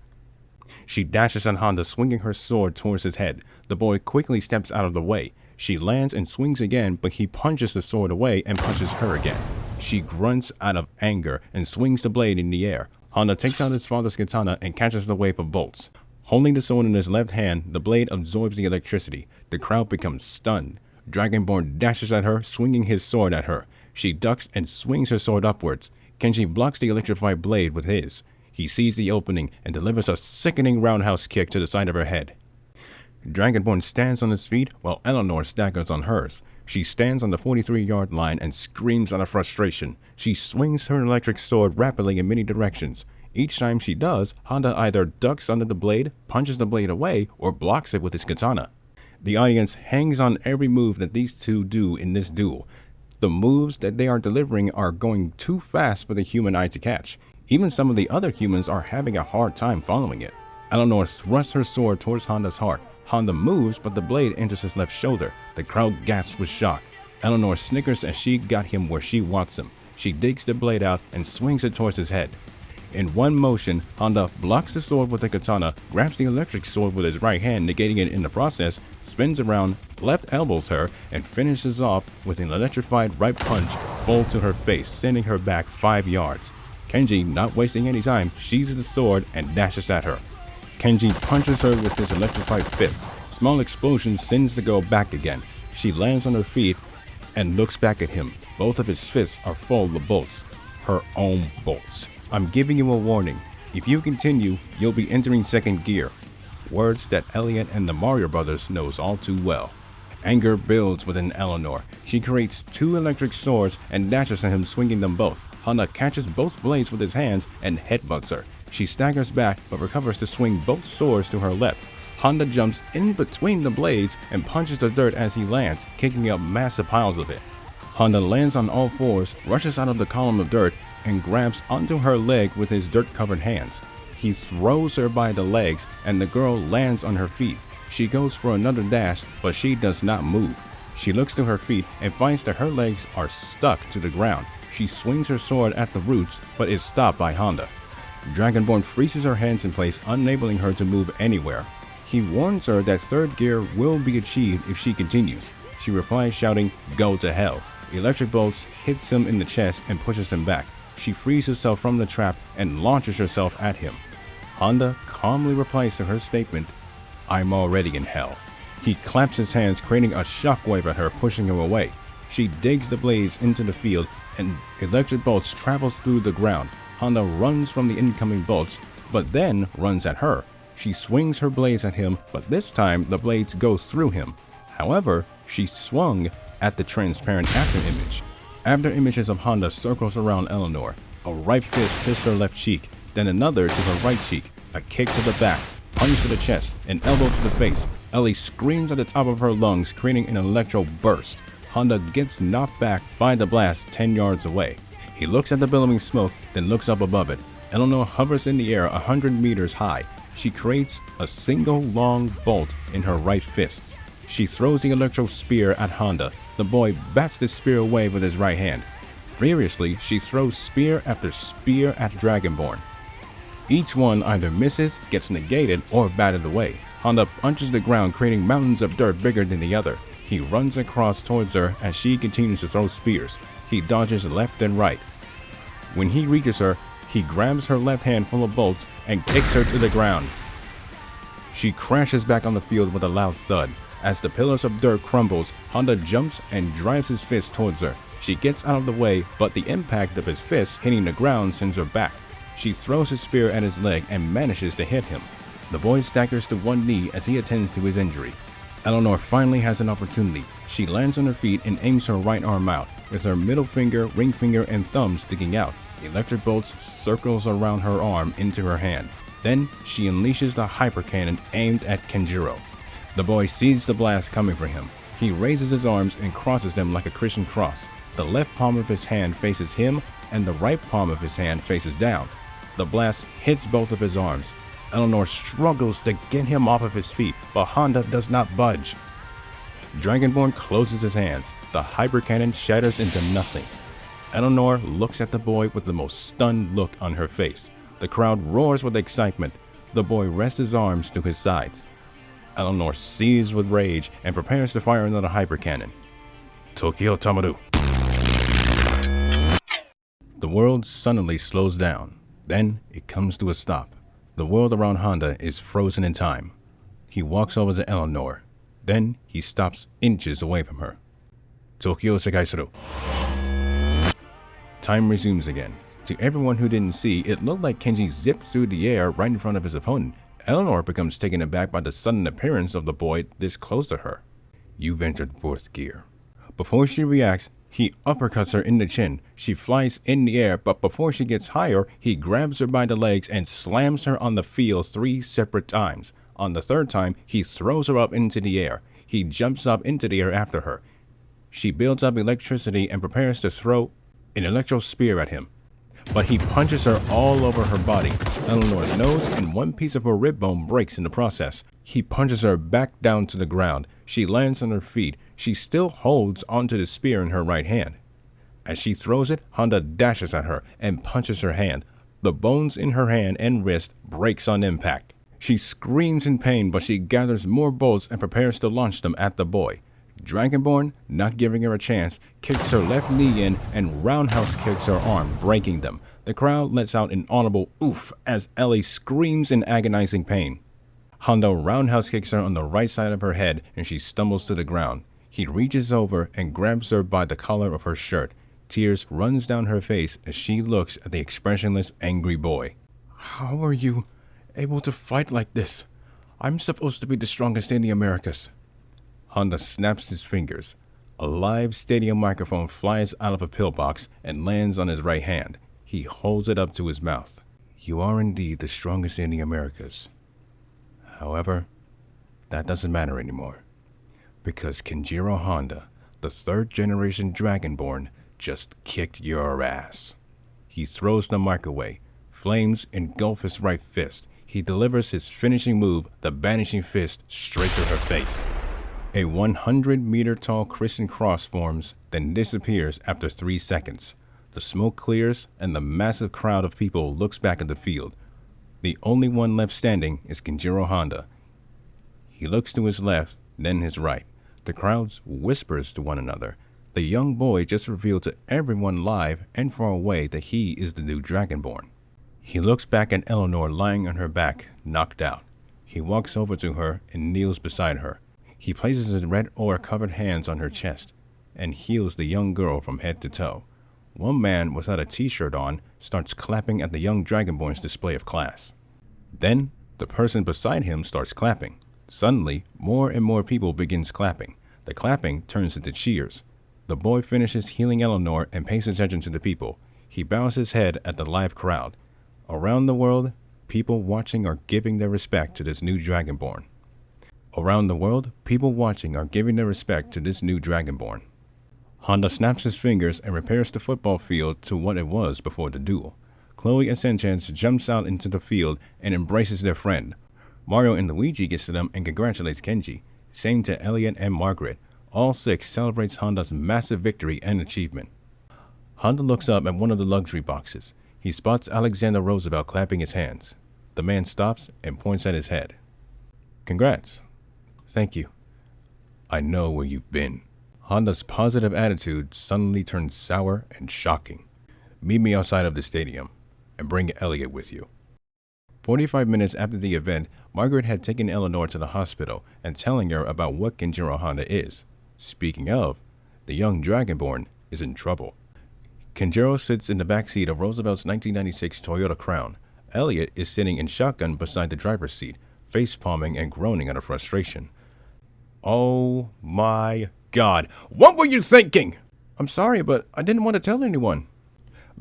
She dashes on Honda, swinging her sword towards his head. The boy quickly steps out of the way. She lands and swings again, but he punches the sword away and punches her again. She grunts out of anger and swings the blade in the air. Honda takes out his father's katana and catches the wave of bolts. Holding the sword in his left hand, the blade absorbs the electricity. The crowd becomes stunned. Dragonborn dashes at her, swinging his sword at her. She ducks and swings her sword upwards. Kenji blocks the electrified blade with his. He sees the opening and delivers a sickening roundhouse kick to the side of her head. Dragonborn stands on his feet while Eleanor staggers on hers. She stands on the 43-yard line and screams out of frustration. She swings her electric sword rapidly in many directions. Each time she does, Honda either ducks under the blade, punches the blade away, or blocks it with his katana. The audience hangs on every move that these two do in this duel. The moves that they are delivering are going too fast for the human eye to catch. Even some of the other humans are having a hard time following it. Eleanor thrusts her sword towards Honda's heart. Honda moves, but the blade enters his left shoulder. The crowd gasps with shock. Eleanor snickers as she got him where she wants him. She digs the blade out and swings it towards his head. In one motion, Honda blocks the sword with the katana, grabs the electric sword with his right hand, negating it in the process, spins around, left elbows her, and finishes off with an electrified right punch full to her face, sending her back 5 yards. Kenji, not wasting any time, sheathes the sword and dashes at her. Kenji punches her with his electrified fist. Small explosion sends the girl back again. She lands on her feet and looks back at him. Both of his fists are full of bolts. Her own bolts. I'm giving you a warning. If you continue, you'll be entering second gear. Words that Elliot and the Mario brothers knows all too well. Anger builds within Eleanor. She creates 2 electric swords and dashes at him, swinging them both. Honda catches both blades with his hands and headbutts her. She staggers back but recovers to swing both swords to her left. Honda jumps in between the blades and punches the dirt as he lands, kicking up massive piles of it. Honda lands on all fours, rushes out of the column of dirt, and grabs onto her leg with his dirt-covered hands. He throws her by the legs, and the girl lands on her feet. She goes for another dash, but she does not move. She looks to her feet and finds that her legs are stuck to the ground. She swings her sword at the roots, but is stopped by Honda. Dragonborn freezes her hands in place, unenabling her to move anywhere. He warns her that third gear will be achieved if she continues. She replies shouting, "Go to hell." Electric bolts hits him in the chest and pushes him back. She frees herself from the trap and launches herself at him. Honda calmly replies to her statement, "I'm already in hell." He claps his hands, creating a shockwave at her, pushing her away. She digs the blades into the field and electric bolts travels through the ground. Honda runs from the incoming bolts, but then runs at her. She swings her blades at him, but this time the blades go through him. However, she swung at the transparent after image. After images of Honda circles around Eleanor. A right fist hits her left cheek, then another to her right cheek, a kick to the back, punch to the chest, an elbow to the face. Ellie screams at the top of her lungs, creating an electro burst. Honda gets knocked back by the blast 10 yards away. He looks at the billowing smoke, then looks up above it. Eleanor hovers in the air 100 meters high. She creates a single long bolt in her right fist. She throws the electro spear at Honda. The boy bats the spear away with his right hand. Furiously, she throws spear after spear at Dragonborn. Each one either misses, gets negated, or batted away. Honda punches the ground, creating mountains of dirt bigger than the other. He runs across towards her as she continues to throw spears. He dodges left and right. When he reaches her, he grabs her left hand full of bolts and kicks her to the ground. She crashes back on the field with a loud thud. As the pillars of dirt crumbles, Honda jumps and drives his fist towards her. She gets out of the way, but the impact of his fist hitting the ground sends her back. She throws his spear at his leg and manages to hit him. The boy staggers to one knee as he attends to his injury. Eleanor finally has an opportunity. She lands on her feet and aims her right arm out, with her middle finger, ring finger, and thumb sticking out. Electric bolts circles around her arm into her hand. Then she unleashes the hyper cannon aimed at Kenjiro. The boy sees the blast coming for him. He raises his arms and crosses them like a Christian cross. The left palm of his hand faces him and the right palm of his hand faces down. The blast hits both of his arms. Eleanor struggles to get him off of his feet, but Honda does not budge. Dragonborn closes his hands. The hyper cannon shatters into nothing. Eleanor looks at the boy with the most stunned look on her face. The crowd roars with excitement. The boy rests his arms to his sides. Eleanor seethes with rage and prepares to fire another hyper cannon. Tokyo Tamaru. The world suddenly slows down. Then it comes to a stop. The world around Honda is frozen in time. He walks over to Eleanor. Then he stops inches away from her. Tokyo Sekai Suru. Time resumes again. To everyone who didn't see, it looked like Kenji zipped through the air right in front of his opponent. Eleanor becomes taken aback by the sudden appearance of the boy this close to her. You've entered fourth gear. Before she reacts, he uppercuts her in the chin. She flies in the air, but before she gets higher, he grabs her by the legs and slams her on the field 3 separate times. On the third time, he throws her up into the air. He jumps up into the air after her. She builds up electricity and prepares to throw an electro spear at him. But he punches her all over her body. Eleanor's nose and one piece of her rib bone breaks in the process. He punches her back down to the ground. She lands on her feet. She still holds onto the spear in her right hand. As she throws it, Honda dashes at her and punches her hand. The bones in her hand and wrist breaks on impact. She screams in pain, but she gathers more bolts and prepares to launch them at the boy. Dragonborn, not giving her a chance, kicks her left knee in and roundhouse kicks her arm, breaking them. The crowd lets out an audible oof as Ellie screams in agonizing pain. Honda roundhouse kicks her on the right side of her head and she stumbles to the ground. He reaches over and grabs her by the collar of her shirt. Tears runs down her face as she looks at the expressionless, angry boy. How are you able to fight like this? I'm supposed to be the strongest in the Americas. Honda snaps his fingers. A live stadium microphone flies out of a pillbox and lands on his right hand. He holds it up to his mouth. You are indeed the strongest in the Americas. However, that doesn't matter anymore. Because Kenjiro Honda, the 3rd generation Dragonborn, just kicked your ass. He throws the mic away. Flames engulf his right fist. He delivers his finishing move, the banishing fist, straight to her face. A 100-meter-tall Christian cross forms, then disappears after 3 seconds. The smoke clears, and the massive crowd of people looks back at the field. The only one left standing is Kenjiro Honda. He looks to his left, then his right. The crowd whispers to one another. The young boy just revealed to everyone live and far away that he is the new Dragonborn. He looks back at Eleanor lying on her back, knocked out. He walks over to her and kneels beside her. He places his red ore-covered hands on her chest and heals the young girl from head to toe. One man without a t-shirt on starts clapping at the young Dragonborn's display of class. Then, the person beside him starts clapping. Suddenly, more and more people begins clapping. The clapping turns into cheers. The boy finishes healing Eleanor and pays attention to the people. He bows his head at the live crowd. Around the world, people watching are giving their respect to this new Dragonborn. Around the world, people watching are giving their respect to this new Dragonborn. Honda snaps his fingers and repairs the football field to what it was before the duel. Chloe and Senchance jumps out into the field and embraces their friend. Mario and Luigi gets to them and congratulates Kenji. Same to Elliot and Margaret. All 6 celebrates Honda's massive victory and achievement. Honda looks up at one of the luxury boxes. He spots Alexander Roosevelt clapping his hands. The man stops and points at his head. Congrats. Thank you. I know where you've been. Honda's positive attitude suddenly turns sour and shocking. Meet me outside of the stadium, and bring Elliot with you. 45 minutes after the event, Margaret had taken Eleanor to the hospital and telling her about what Kenjiro Honda is. Speaking of, the young Dragonborn is in trouble. Kenjiro sits in the back seat of Roosevelt's 1996 Toyota Crown. Elliot is sitting in shotgun beside the driver's seat, face-palming and groaning out of frustration. Oh my God, what were you thinking? I'm sorry, but I didn't want to tell anyone.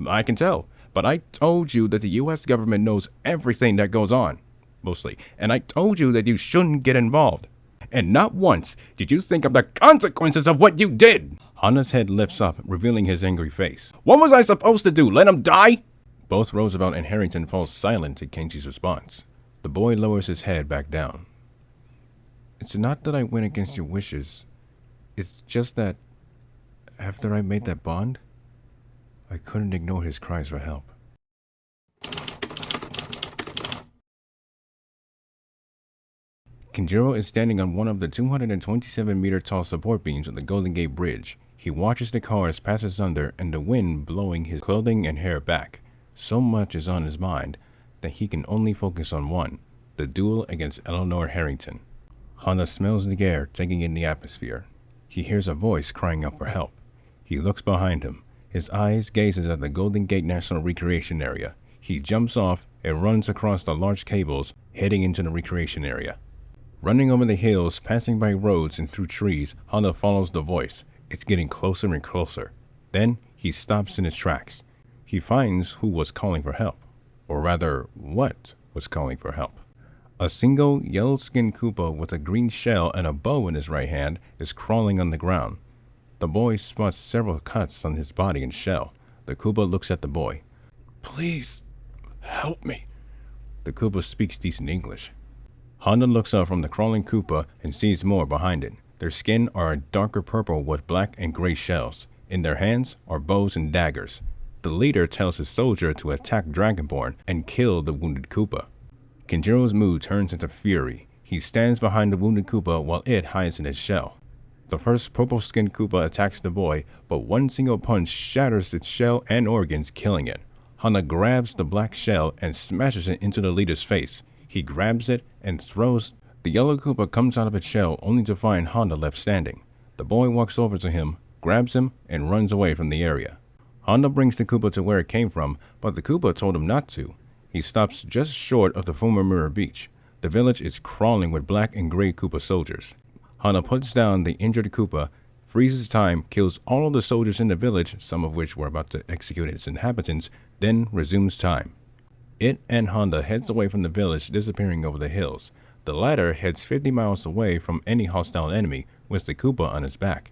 I can tell, but I told you that the U.S. government knows everything that goes on, mostly, and I told you that you shouldn't get involved. And not once did you think of the consequences of what you did. Honda's head lifts up, revealing his angry face. What was I supposed to do, let him die? Both Roosevelt and Harrington fall silent to Kenji's response. The boy lowers his head back down. It's not that I went against your wishes. It's just that after I made that bond, I couldn't ignore his cries for help. Kenjiro is standing on one of the 227-meter tall support beams of the Golden Gate Bridge. He watches the cars pass asunder and the wind blowing his clothing and hair back. So much is on his mind that he can only focus on one, the duel against Eleanor Harrington. Honda smells the air, taking in the atmosphere. He hears a voice crying out for help. He looks behind him. His eyes gazes at the Golden Gate National Recreation Area. He jumps off and runs across the large cables, heading into the recreation area. Running over the hills, passing by roads and through trees, Honda follows the voice. It's getting closer and closer. Then he stops in his tracks. He finds who was calling for help, or rather, what was calling for help. A single yellow-skinned Koopa with a green shell and a bow in his right hand is crawling on the ground. The boy spots several cuts on his body and shell. The Koopa looks at the boy. Please, help me. The Koopa speaks decent English. Honda looks up from the crawling Koopa and sees more behind it. Their skin are a darker purple with black and gray shells. In their hands are bows and daggers. The leader tells his soldier to attack Dragonborn and kill the wounded Koopa. Kenjiro's mood turns into fury. He stands behind the wounded Koopa while it hides in its shell. The first purple-skinned Koopa attacks the boy, but one single punch shatters its shell and organs, killing it. Honda grabs the black shell and smashes it into the leader's face. He grabs it and throws. The yellow Koopa comes out of its shell only to find Honda left standing. The boy walks over to him, grabs him, and runs away from the area. Honda brings the Koopa to where it came from, but the Koopa told him not to. He stops just short of the former Mirror Beach. The village is crawling with black and gray Koopa soldiers. Honda puts down the injured Koopa, freezes time, kills all of the soldiers in the village, some of which were about to execute its inhabitants, then resumes time. It and Honda heads away from the village, disappearing over the hills. The latter heads 50 miles away from any hostile enemy, with the Koopa on his back.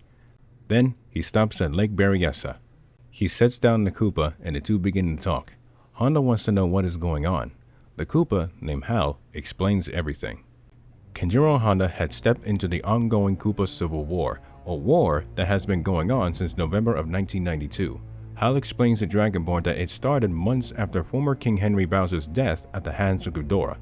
Then he stops at Lake Berryessa. He sets down the Koopa and the two begin to talk. Honda wants to know what is going on. The Koopa, named Hal, explains everything. Kenjiro Honda had stepped into the ongoing Koopa Civil War, a war that has been going on since November of 1992. Hal explains to Dragonborn that it started months after former King Henry Bowser's death at the hands of Ghidorah.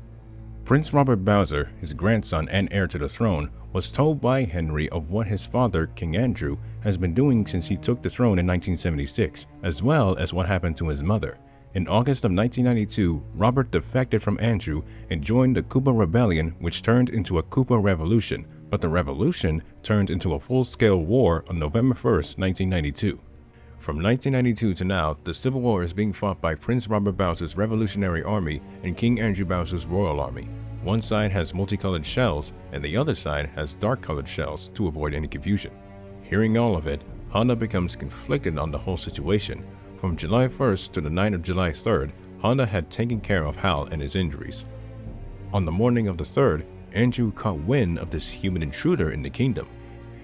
Prince Robert Bowser, his grandson and heir to the throne, was told by Henry of what his father, King Andrew, has been doing since he took the throne in 1976, as well as what happened to his mother. In August of 1992, Robert defected from Andrew and joined the Koopa Rebellion, which turned into a Koopa Revolution, but the revolution turned into a full-scale war on November 1st, 1992. From 1992 to now, the Civil War is being fought by Prince Robert Bowser's Revolutionary Army and King Andrew Bowser's Royal Army. One side has multicolored shells, and the other side has dark-colored shells to avoid any confusion. Hearing all of it, Honda becomes conflicted on the whole situation. From July 1st to the night of July 3rd, Honda had taken care of Hal and his injuries. On the morning of the 3rd, Andrew caught wind of this human intruder in the kingdom.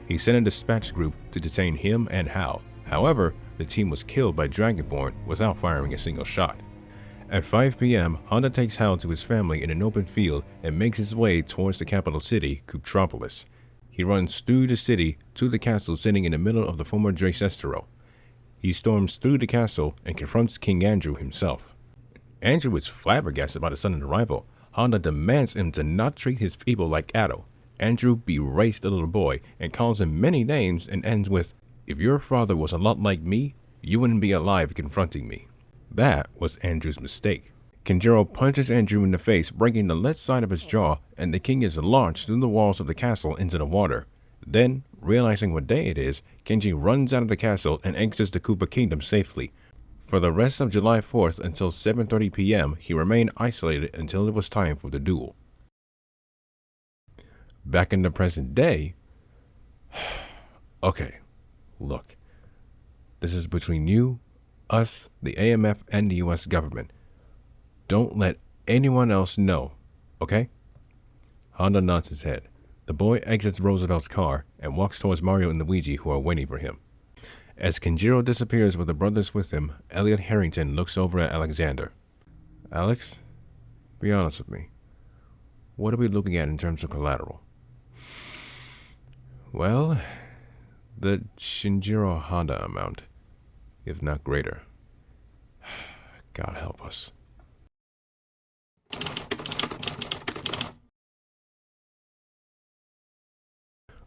He sent a dispatch group to detain him and Hal. However, the team was killed by Dragonborn without firing a single shot. At 5 p.m., Honda takes Hal to his family in an open field and makes his way towards the capital city, Kuptropolis. He runs through the city to the castle sitting in the middle of the former Dracestero. He storms through the castle and confronts King Andrew himself. Andrew is flabbergasted by the sudden arrival. Honda demands him to not treat his people like cattle. Andrew berates the little boy and calls him many names and ends with, "If your father was a lot like me, you wouldn't be alive confronting me." That was Andrew's mistake. Kenjiro punches Andrew in the face, breaking the left side of his jaw, and the king is launched through the walls of the castle into the water. Then, realizing what day it is, Kenji runs out of the castle and exits the Koopa Kingdom safely. For the rest of July 4th until 7:30 p.m., he remained isolated until it was time for the duel. Back in the present day, okay, look, this is between you, us, the AMF, and the US government. Don't let anyone else know, okay? Honda nods his head. The boy exits Roosevelt's car and walks towards Mario and Luigi, who are waiting for him. As Kenjiro disappears with the brothers with him, Elliot Harrington looks over at Alexander. "Alex, be honest with me. What are we looking at in terms of collateral?" "Well, the Kenjiro Honda amount, if not greater. God help us."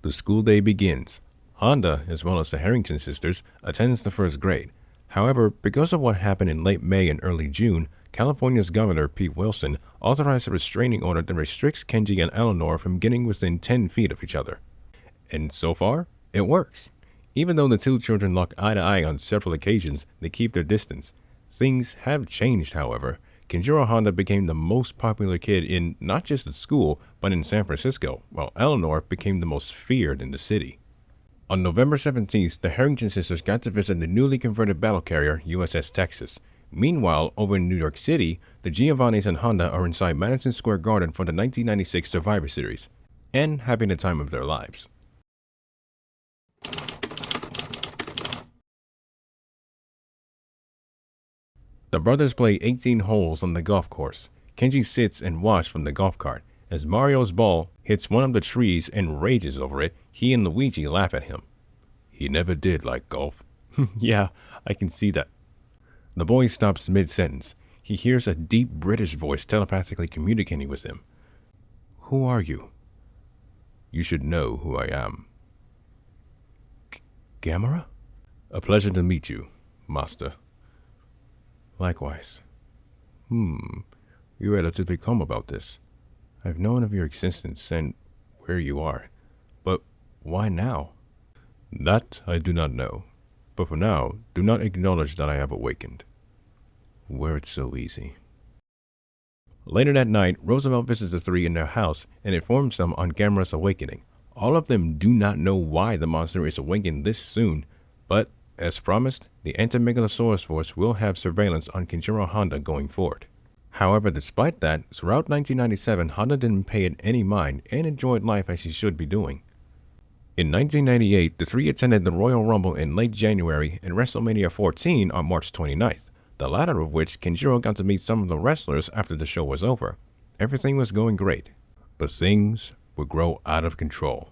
The school day begins. Honda, as well as the Harrington sisters, attends the first grade. However, because of what happened in late May and early June, California's Governor Pete Wilson authorized a restraining order that restricts Kenji and Eleanor from getting within 10 feet of each other. And so far, it works. Even though the two children lock eye to eye on several occasions, they keep their distance. Things have changed, however. Kenjiro Honda became the most popular kid in not just the school, but in San Francisco, while Eleanor became the most feared in the city. On November 17th, the Harrington sisters got to visit the newly converted battle carrier USS Texas. Meanwhile, over in New York City, the Giovannis and Honda are inside Madison Square Garden for the 1996 Survivor Series, and having the time of their lives. The brothers play 18 holes on the golf course. Kenji sits and watches from the golf cart. As Mario's ball hits one of the trees and rages over it, he and Luigi laugh at him. "He never did like golf." "Yeah, I can see that." The boy stops mid-sentence. He hears a deep British voice telepathically communicating with him. "Who are you?" "You should know who I am." "Gamera?" "A pleasure to meet you, master." "Likewise." "You're relatively calm about this. I've known of your existence and where you are, but why now?" "That I do not know, but for now, do not acknowledge that I have awakened." "Were it so easy." Later that night, Roosevelt visits the three in their house and informs them on Gamera's awakening. All of them do not know why the monster is awakened this soon, but as promised, the Anti-Megalosaurus Force will have surveillance on Kenjiro Honda going forward. However, despite that, throughout 1997, Honda didn't pay it any mind and enjoyed life as he should be doing. In 1998, the three attended the Royal Rumble in late January and WrestleMania 14 on March 29th, the latter of which Kenjiro got to meet some of the wrestlers after the show was over. Everything was going great, but things would grow out of control.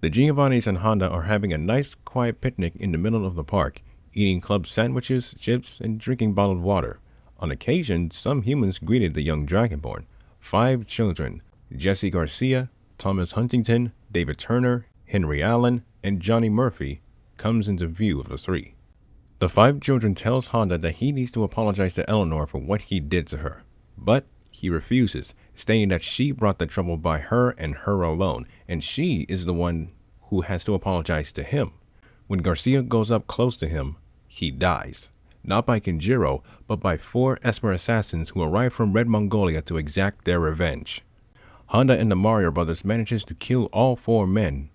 The Giovannis and Honda are having a nice, quiet picnic in the middle of the park, eating club sandwiches, chips, and drinking bottled water. On occasion, some humans greeted the young Dragonborn. 5 children, Jesse Garcia, Thomas Huntington, David Turner, Henry Allen, and Johnny Murphy, comes into view of the three. The 5 children tells Honda that he needs to apologize to Eleanor for what he did to her, but he refuses, stating that she brought the trouble by her and her alone, and she is the one who has to apologize to him. When Garcia goes up close to him, he dies. Not by Kenjiro, but by 4 Esper assassins who arrive from Red Mongolia to exact their revenge. Honda and the Mario brothers manages to kill all 4 men,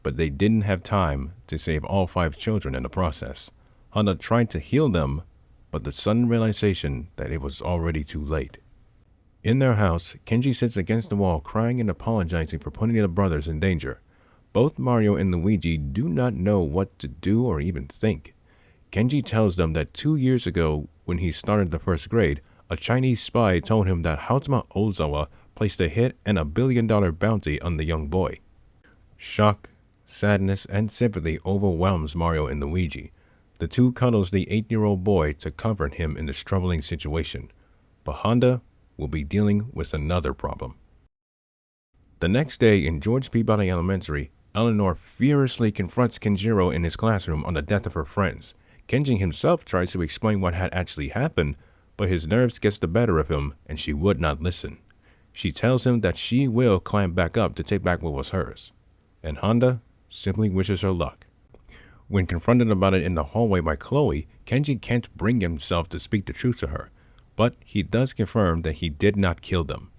but they didn't have time to save all 5 children in the process. Honda tried to heal them, but the sudden realization that it was already too late. In their house, Kenji sits against the wall crying and apologizing for putting the brothers in danger. Both Mario and Luigi do not know what to do or even think. Kenji tells them that 2 years ago, when he started the first grade, a Chinese spy told him that Hatsuma Ozawa placed a hit and $1 billion bounty on the young boy. Shock, sadness, and sympathy overwhelms Mario and Luigi. The two cuddles the 8-year-old boy to comfort him in this troubling situation, but Honda will be dealing with another problem. The next day in George Peabody Elementary, Eleanor furiously confronts Kenjiro in his classroom on the death of her friends. Kenji himself tries to explain what had actually happened, but his nerves gets the better of him and she would not listen. She tells him that she will climb back up to take back what was hers, and Honda simply wishes her luck. When confronted about it in the hallway by Chloe, Kenji can't bring himself to speak the truth to her, but he does confirm that he did not kill them.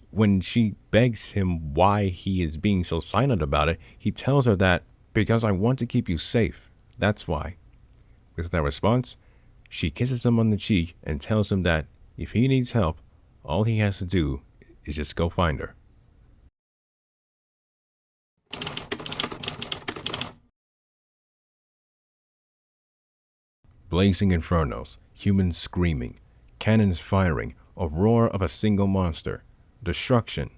When she begs him why he is being so silent about it, he tells her that, "Because I want to keep you safe, that's why." With that response, she kisses him on the cheek and tells him that if he needs help, all he has to do is just go find her. Blazing infernos, humans screaming, cannons firing, a roar of a single monster, destruction,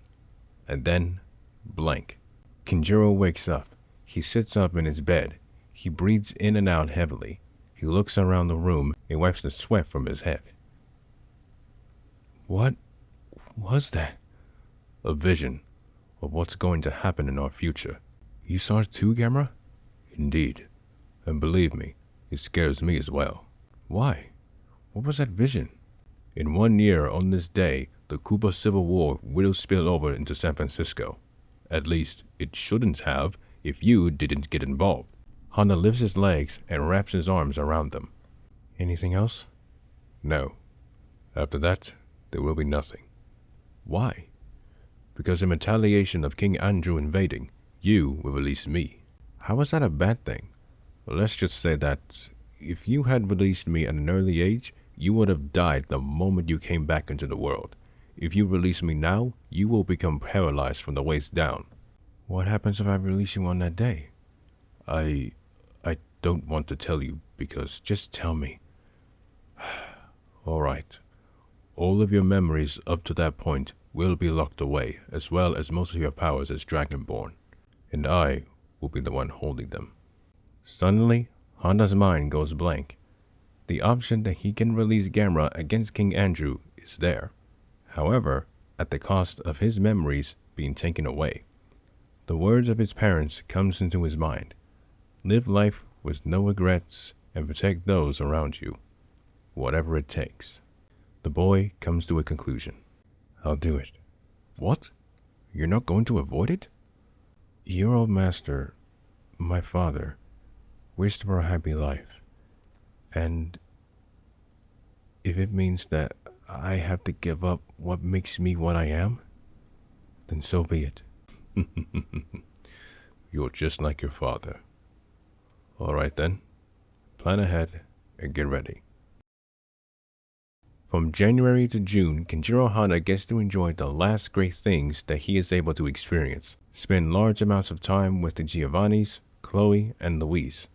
and then blank. Kenjiro wakes up. He sits up in his bed. He breathes in and out heavily. He looks around the room and wipes the sweat from his head. What was that? A vision of what's going to happen in our future. You saw it too, Gamera? Indeed. And believe me, it scares me as well. Why? What was that vision? In 1 year on this day, the Cuba Civil War will spill over into San Francisco. At least, it shouldn't have if you didn't get involved. Honda lifts his legs and wraps his arms around them. Anything else? No. After that, there will be nothing. Why? Because in retaliation of King Andrew invading, you will release me. How is that a bad thing? Let's just say that if you had released me at an early age, you would have died the moment you came back into the world. If you release me now, you will become paralyzed from the waist down. What happens if I release you on that day? I don't want to tell you, because just tell me. All right. All of your memories up to that point will be locked away, as well as most of your powers as Dragonborn, and I will be the one holding them. Suddenly, Honda's mind goes blank. The option that he can release Gamera against King Andrew is there. However, at the cost of his memories being taken away. The words of his parents comes into his mind. Live life with no regrets and protect those around you, whatever it takes. The boy comes to a conclusion. I'll do it. What? You're not going to avoid it? Your old master, my father, wished for a happy life. And if it means that I have to give up what makes me what I am, then so be it. You're just like your father. All right then, plan ahead and get ready. From January to June, Kenjiro Honda gets to enjoy the last great things that he is able to experience. Spend large amounts of time with the Giovannis, Chloe, and Louise.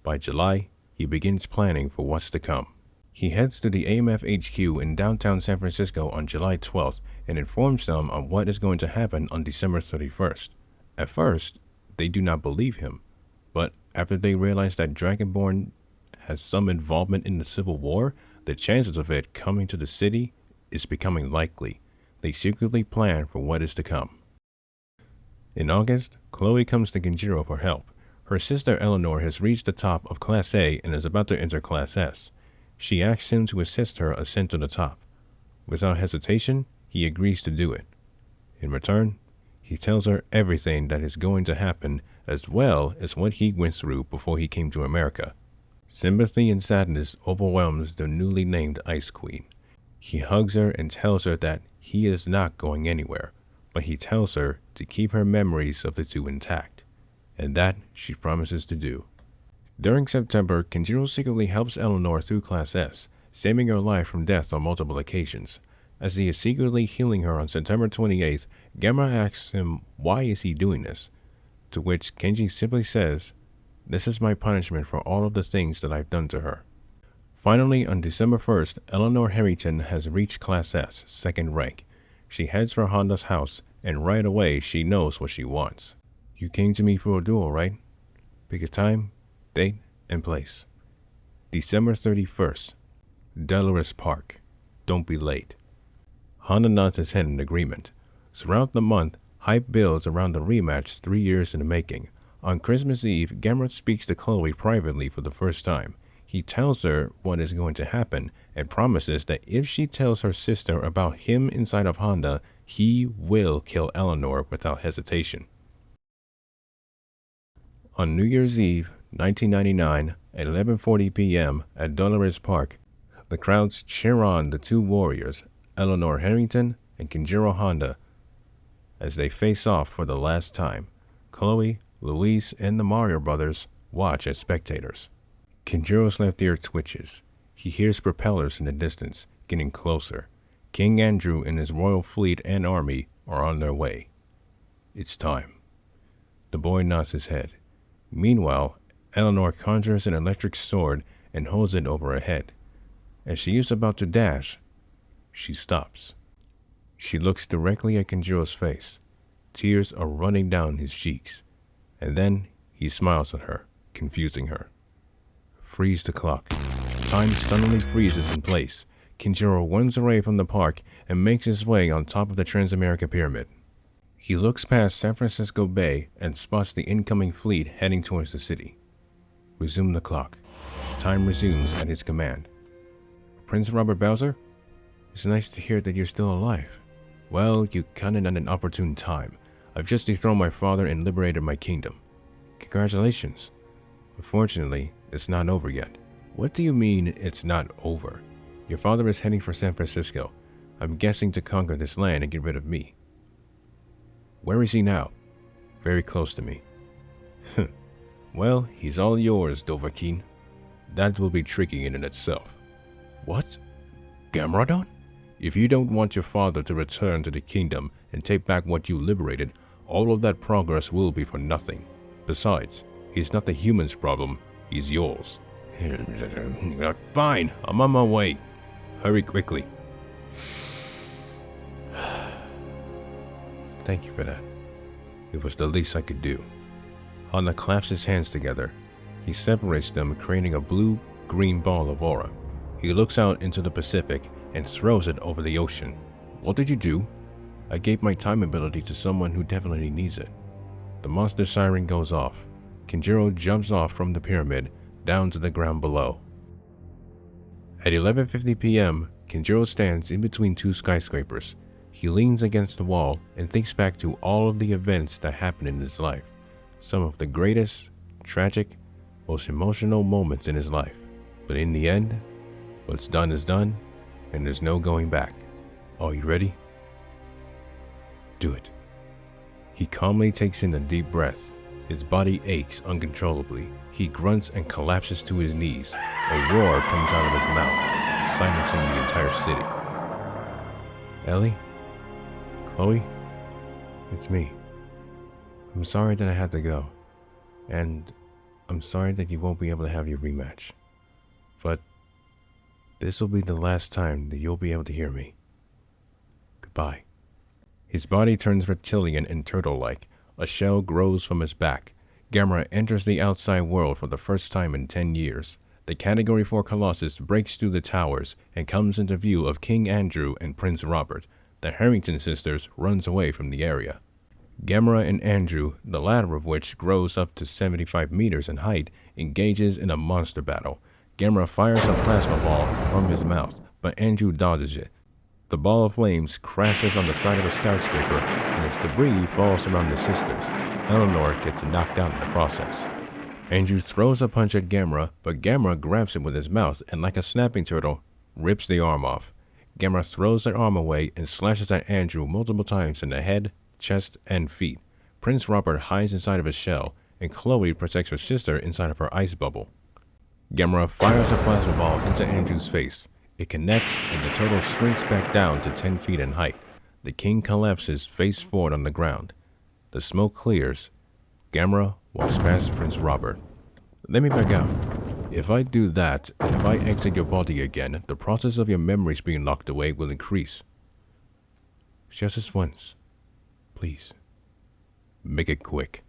By July, he begins planning for what's to come. He heads to the AMF HQ in downtown San Francisco on July 12th and informs them on what is going to happen on December 31st. At first, they do not believe him, but after they realize that Dragonborn has some involvement in the Civil War, the chances of it coming to the city is becoming likely. They secretly plan for what is to come. In August, Chloe comes to Kenjiro for help. Her sister Eleanor has reached the top of Class A and is about to enter Class S. She asks him to assist her ascend to the top. Without hesitation, he agrees to do it. In return, he tells her everything that is going to happen, as well as what he went through before he came to America. Sympathy and sadness overwhelms the newly named Ice Queen. He hugs her and tells her that he is not going anywhere, but he tells her to keep her memories of the two intact, and that she promises to do. During September, Kenjiro secretly helps Eleanor through Class S, saving her life from death on multiple occasions. As he is secretly healing her on September 28th, Gamera asks him why is he doing this, to which Kenji simply says, "This is my punishment for all of the things that I've done to her." Finally, on December 1st, Eleanor Harrington has reached Class S, second rank. She heads for Honda's house, and right away she knows what she wants. You came to me for a duel, right? Pick a time, date, and place. December 31st, Dolores Park. Don't be late. Honda nods his head in agreement. Throughout the month, hype builds around the rematch 3 years in the making. On Christmas Eve, Gamera speaks to Chloe privately for the first time. He tells her what is going to happen and promises that if she tells her sister about him inside of Honda, he will kill Eleanor without hesitation. On New Year's Eve, 1999, at 11:40 p.m. at Dolores Park, the crowds cheer on the two warriors, Eleanor Harrington and Kenjiro Honda, as they face off for the last time. Chloe, Louise, and the Mario brothers watch as spectators. Kenjiro's left ear twitches. He hears propellers in the distance, getting closer. King Andrew and his royal fleet and army are on their way. It's time. The boy nods his head. Meanwhile, Eleanor conjures an electric sword and holds it over her head. As she is about to dash, she stops. She looks directly at Kenjiro's face. Tears are running down his cheeks. And then he smiles at her, confusing her. Freeze the clock. Time suddenly freezes in place. Kenjiro runs away from the park and makes his way on top of the Transamerica Pyramid. He looks past San Francisco Bay and spots the incoming fleet heading towards the city. Resume the clock. Time resumes at his command. Prince Robert Bowser? It's nice to hear that you're still alive. Well, you caught it at an opportune time. I've just dethroned my father and liberated my kingdom. Congratulations. Unfortunately, it's not over yet. What do you mean, it's not over? Your father is heading for San Francisco. I'm guessing to conquer this land and get rid of me. Where is he now? Very close to me. Well, he's all yours, Dovahkiin. That will be tricky in and itself. What? Gamera? If you don't want your father to return to the kingdom and take back what you liberated, all of that progress will be for nothing. Besides, he's not the humans' problem, he's yours. Fine, I'm on my way. Hurry quickly. Thank you for that. It was the least I could do. Honda claps his hands together. He separates them, creating a blue-green ball of aura. He looks out into the Pacific and throws it over the ocean. What did you do? I gave my time ability to someone who definitely needs it. The monster siren goes off. Kenjiro jumps off from the pyramid down to the ground below. At 11:50 p.m., Kenjiro stands in between two skyscrapers. He leans against the wall and thinks back to all of the events that happened in his life. Some of the greatest, tragic, most emotional moments in his life. But in the end, what's done is done, and there's no going back. Are you ready? Do it. He calmly takes in a deep breath. His body aches uncontrollably. He grunts and collapses to his knees. A roar comes out of his mouth, silencing the entire city. Ellie? Chloe? It's me. I'm sorry that I had to go. And I'm sorry that you won't be able to have your rematch. But this will be the last time that you'll be able to hear me. Goodbye. His body turns reptilian and turtle-like. A shell grows from his back. Gamera enters the outside world for the first time in 10 years. The Category 4 Colossus breaks through the towers and comes into view of King Andrew and Prince Robert. The Harrington sisters runs away from the area. Gamera and Andrew, the latter of which grows up to 75 meters in height, engages in a monster battle. Gamera fires a plasma ball from his mouth, but Andrew dodges it. The ball of flames crashes on the side of a skyscraper, and its debris falls around the sisters. Eleanor gets knocked out in the process. Andrew throws a punch at Gamera, but Gamera grabs it with his mouth and, like a snapping turtle, rips the arm off. Gamera throws the arm away and slashes at Andrew multiple times in the head, chest, and feet. Prince Robert hides inside of his shell, and Chloe protects her sister inside of her ice bubble. Gamera fires a plasma ball into Andrew's face. It connects, and the turtle shrinks back down to 10 feet in height. The king collapses face forward on the ground. The smoke clears. Gamera walks past Prince Robert. Let me back out. If I do that, and if I exit your body again, the process of your memories being locked away will increase. Just this once. Please. Make it quick.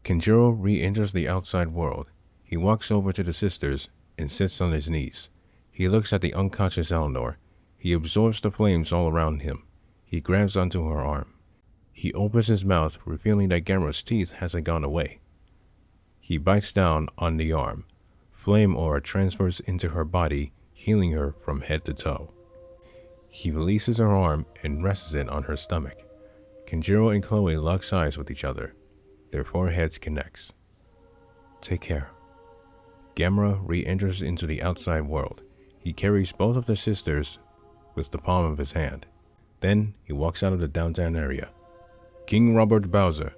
Kenjiro re-enters the outside world. He walks over to the sisters and sits on his knees. He looks at the unconscious Eleanor. He absorbs the flames all around him. He grabs onto her arm. He opens his mouth, revealing that Gamera's teeth hasn't gone away. He bites down on the arm. Flame aura transfers into her body, healing her from head to toe. He releases her arm and rests it on her stomach. Kenjiro and Chloe lock eyes with each other. Their foreheads connect. Take care. Gamera re-enters into the outside world. He carries both of the sisters with the palm of his hand. Then he walks out of the downtown area. King Robert Bowser,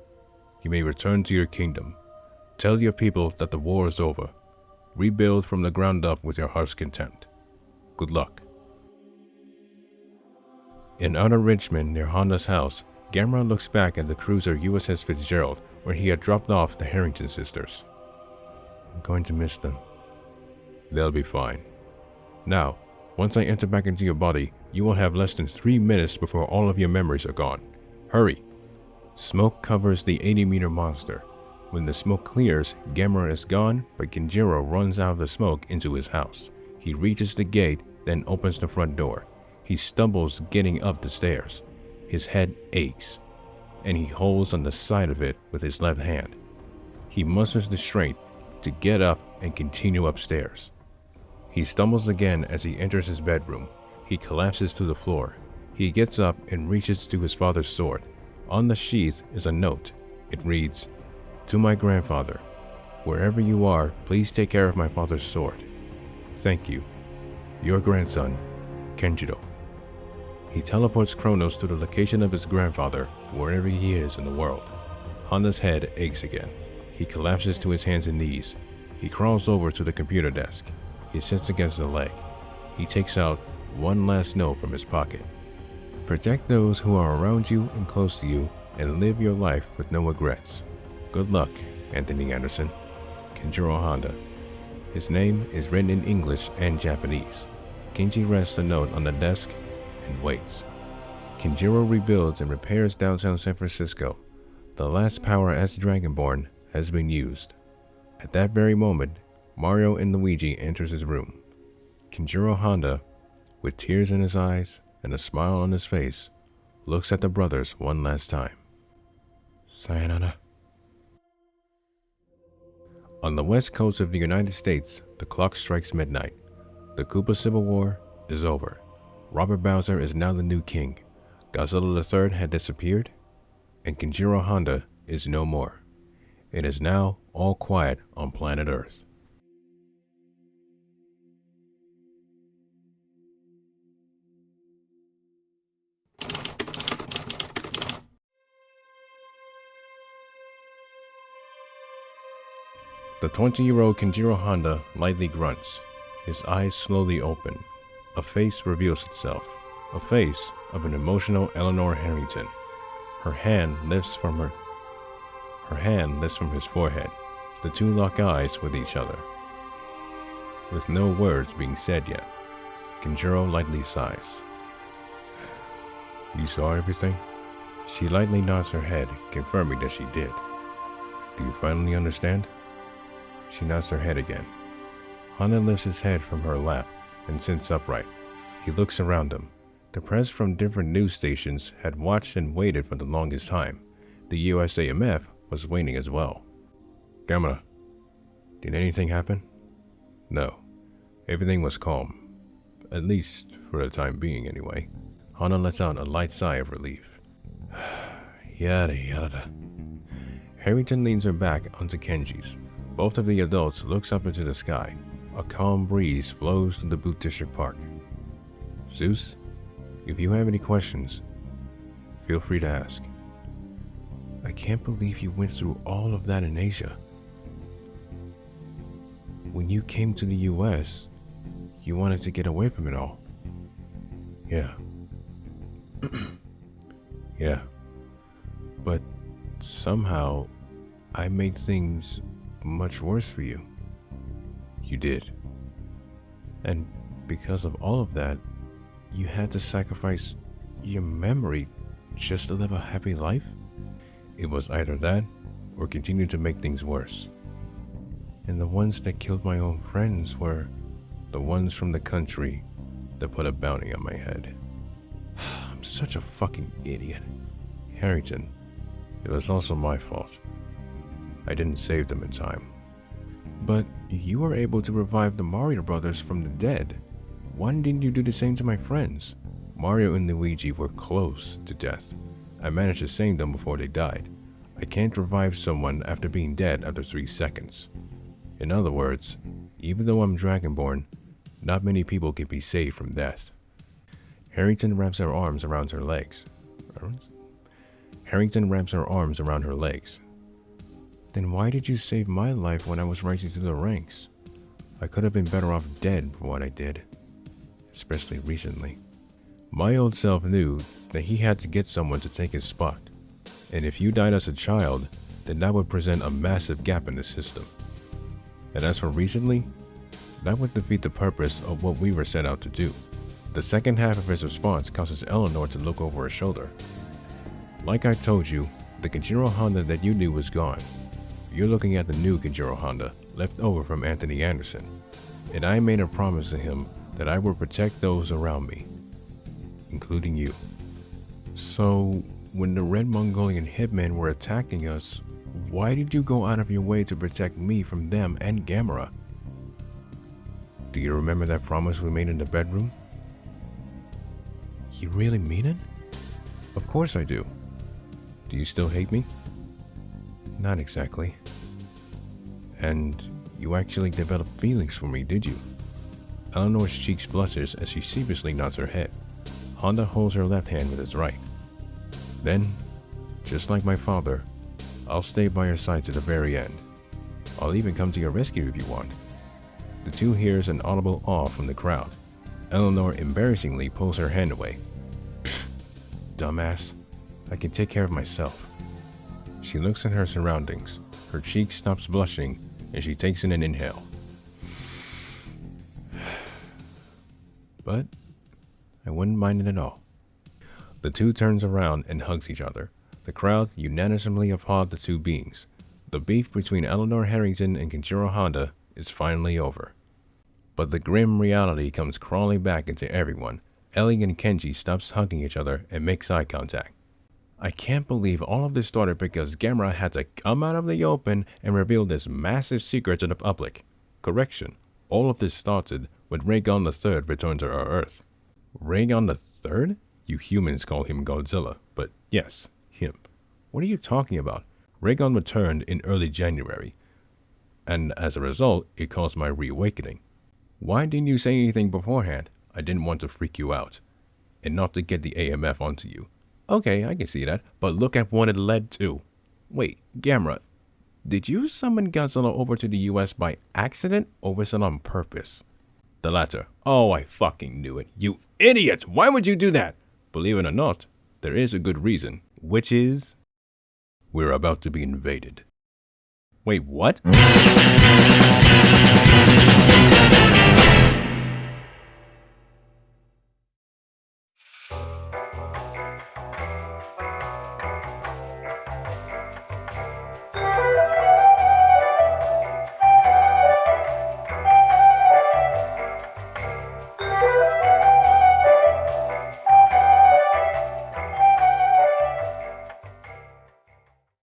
you may return to your kingdom. Tell your people that the war is over. Rebuild from the ground up with your heart's content. Good luck. In outer Richmond, near Honda's house, Gamera looks back at the cruiser USS Fitzgerald, where he had dropped off the Harrington sisters. I'm going to miss them. They'll be fine. Now, once I enter back into your body, you will have less than 3 minutes before all of your memories are gone. Hurry! Smoke covers the 80-meter monster. When the smoke clears, Gamera is gone, but Kenjiro runs out of the smoke into his house. He reaches the gate, then opens the front door. He stumbles getting up the stairs. His head aches, and he holds on the side of it with his left hand. He musters the strength to get up and continue upstairs. He stumbles again as he enters his bedroom. He collapses to the floor. He gets up and reaches to his father's sword. On the sheath is a note. It reads, "To my grandfather, wherever you are, please take care of my father's sword. Thank you. Your grandson, Kenjiro." He teleports Kronos to the location of his grandfather, wherever he is in the world. Honda's head aches again. He collapses to his hands and knees. He crawls over to the computer desk. He sits against the leg. He takes out one last note from his pocket. Protect those who are around you and close to you, and live your life with no regrets. Good luck, Anthony Anderson. Kenjiro Honda. His name is written in English and Japanese. Kenji rests the note on the desk and waits. Kenjiro rebuilds and repairs downtown San Francisco. The last power as Dragonborn has been used. At that very moment, Mario and Luigi enters his room. Kenjiro Honda, with tears in his eyes and a smile on his face, looks at the brothers one last time. Sayonara. On the west coast of the United States, the clock strikes midnight. The Koopa Civil War is over. Robert Bowser is now the new king. Godzilla III had disappeared, and Kenjiro Honda is no more. It is now all quiet on planet Earth. The 20-year-old Kenjiro Honda lightly grunts. His eyes slowly open. A face reveals itself. A face of an emotional Eleanor Harrington. Her hand lifts from his forehead. The two lock eyes with each other. With no words being said yet, Kenjiro lightly sighs. You saw everything? She lightly nods her head, confirming that she did. Do you finally understand? She nods her head again. Honda lifts his head from her lap and sits upright. He looks around him. The press from different news stations had watched and waited for the longest time. The USAMF was waiting as well. Gamera, did anything happen? No. Everything was calm. At least for the time being anyway. Honda lets out a light sigh of relief. Yada yada. Harrington leans her back onto Kenji's. Both of the adults looks up into the sky. A calm breeze flows through the Boot District Park. Zeus, if you have any questions, feel free to ask. I can't believe you went through all of that in Asia. When you came to the US, you wanted to get away from it all. Yeah. Yeah. But somehow, I made things much worse for you. You did. And because of all of that, you had to sacrifice your memory just to live a happy life? It was either that or continue to make things worse. And the ones that killed my own friends were the ones from the country that put a bounty on my head. I'm such a fucking idiot. Harrington, it was also my fault. I didn't save them in time. But you were able to revive the Mario brothers from the dead. Why didn't you do the same to my friends? Mario and Luigi were close to death. I managed to save them before they died. I can't revive someone after being dead after 3 seconds. In other words, even though I'm Dragonborn, not many people can be saved from death. Harrington wraps her arms around her legs. Harrington wraps her arms around her legs. Then why did you save my life when I was rising through the ranks? I could have been better off dead for what I did, especially recently. My old self knew that he had to get someone to take his spot, and if you died as a child, then that would present a massive gap in the system. And as for recently, that would defeat the purpose of what we were set out to do. The second half of his response causes Eleanor to look over her shoulder. Like I told you, the Kenjiro Honda that you knew was gone. You're looking at the new Kenjiro Honda, left over from Anthony Anderson. And I made a promise to him that I would protect those around me, including you. So, when the Red Mongolian hitmen were attacking us, why did you go out of your way to protect me from them and Gamera? Do you remember that promise we made in the bedroom? You really mean it? Of course I do. Do you still hate me? Not exactly. And you actually developed feelings for me, did you? Eleanor's cheeks blushes as she sheepishly nods her head. Honda holds her left hand with his right. Then, just like my father, I'll stay by your side to the very end. I'll even come to your rescue if you want. The two hears an audible awe from the crowd. Eleanor embarrassingly pulls her hand away. Dumbass. I can take care of myself. She looks at her surroundings. Her cheek stops blushing, and she takes in an inhale. But I wouldn't mind it at all. The two turns around and hugs each other. The crowd unanimously applaud the two beings. The beef between Eleanor Harrington and Kenjiro Honda is finally over. But the grim reality comes crawling back into everyone. Ellie and Kenji stops hugging each other and makes eye contact. I can't believe all of this started because Gamera had to come out of the open and reveal this massive secret to the public. Correction, all of this started when Raygon III returned to our Earth. Raygon III? You humans call him Godzilla, but yes, him. What are you talking about? Raygon returned in early January, and as a result, it caused my reawakening. Why didn't you say anything beforehand? I didn't want to freak you out, and not to get the AMF onto you. Okay, I can see that, but look at what it led to. Wait, Gamera, did you summon Godzilla over to the US by accident, or was it on purpose? The latter. Oh, I fucking knew it. You idiot! Why would you do that? Believe it or not, there is a good reason, which is... we're about to be invaded. Wait, what?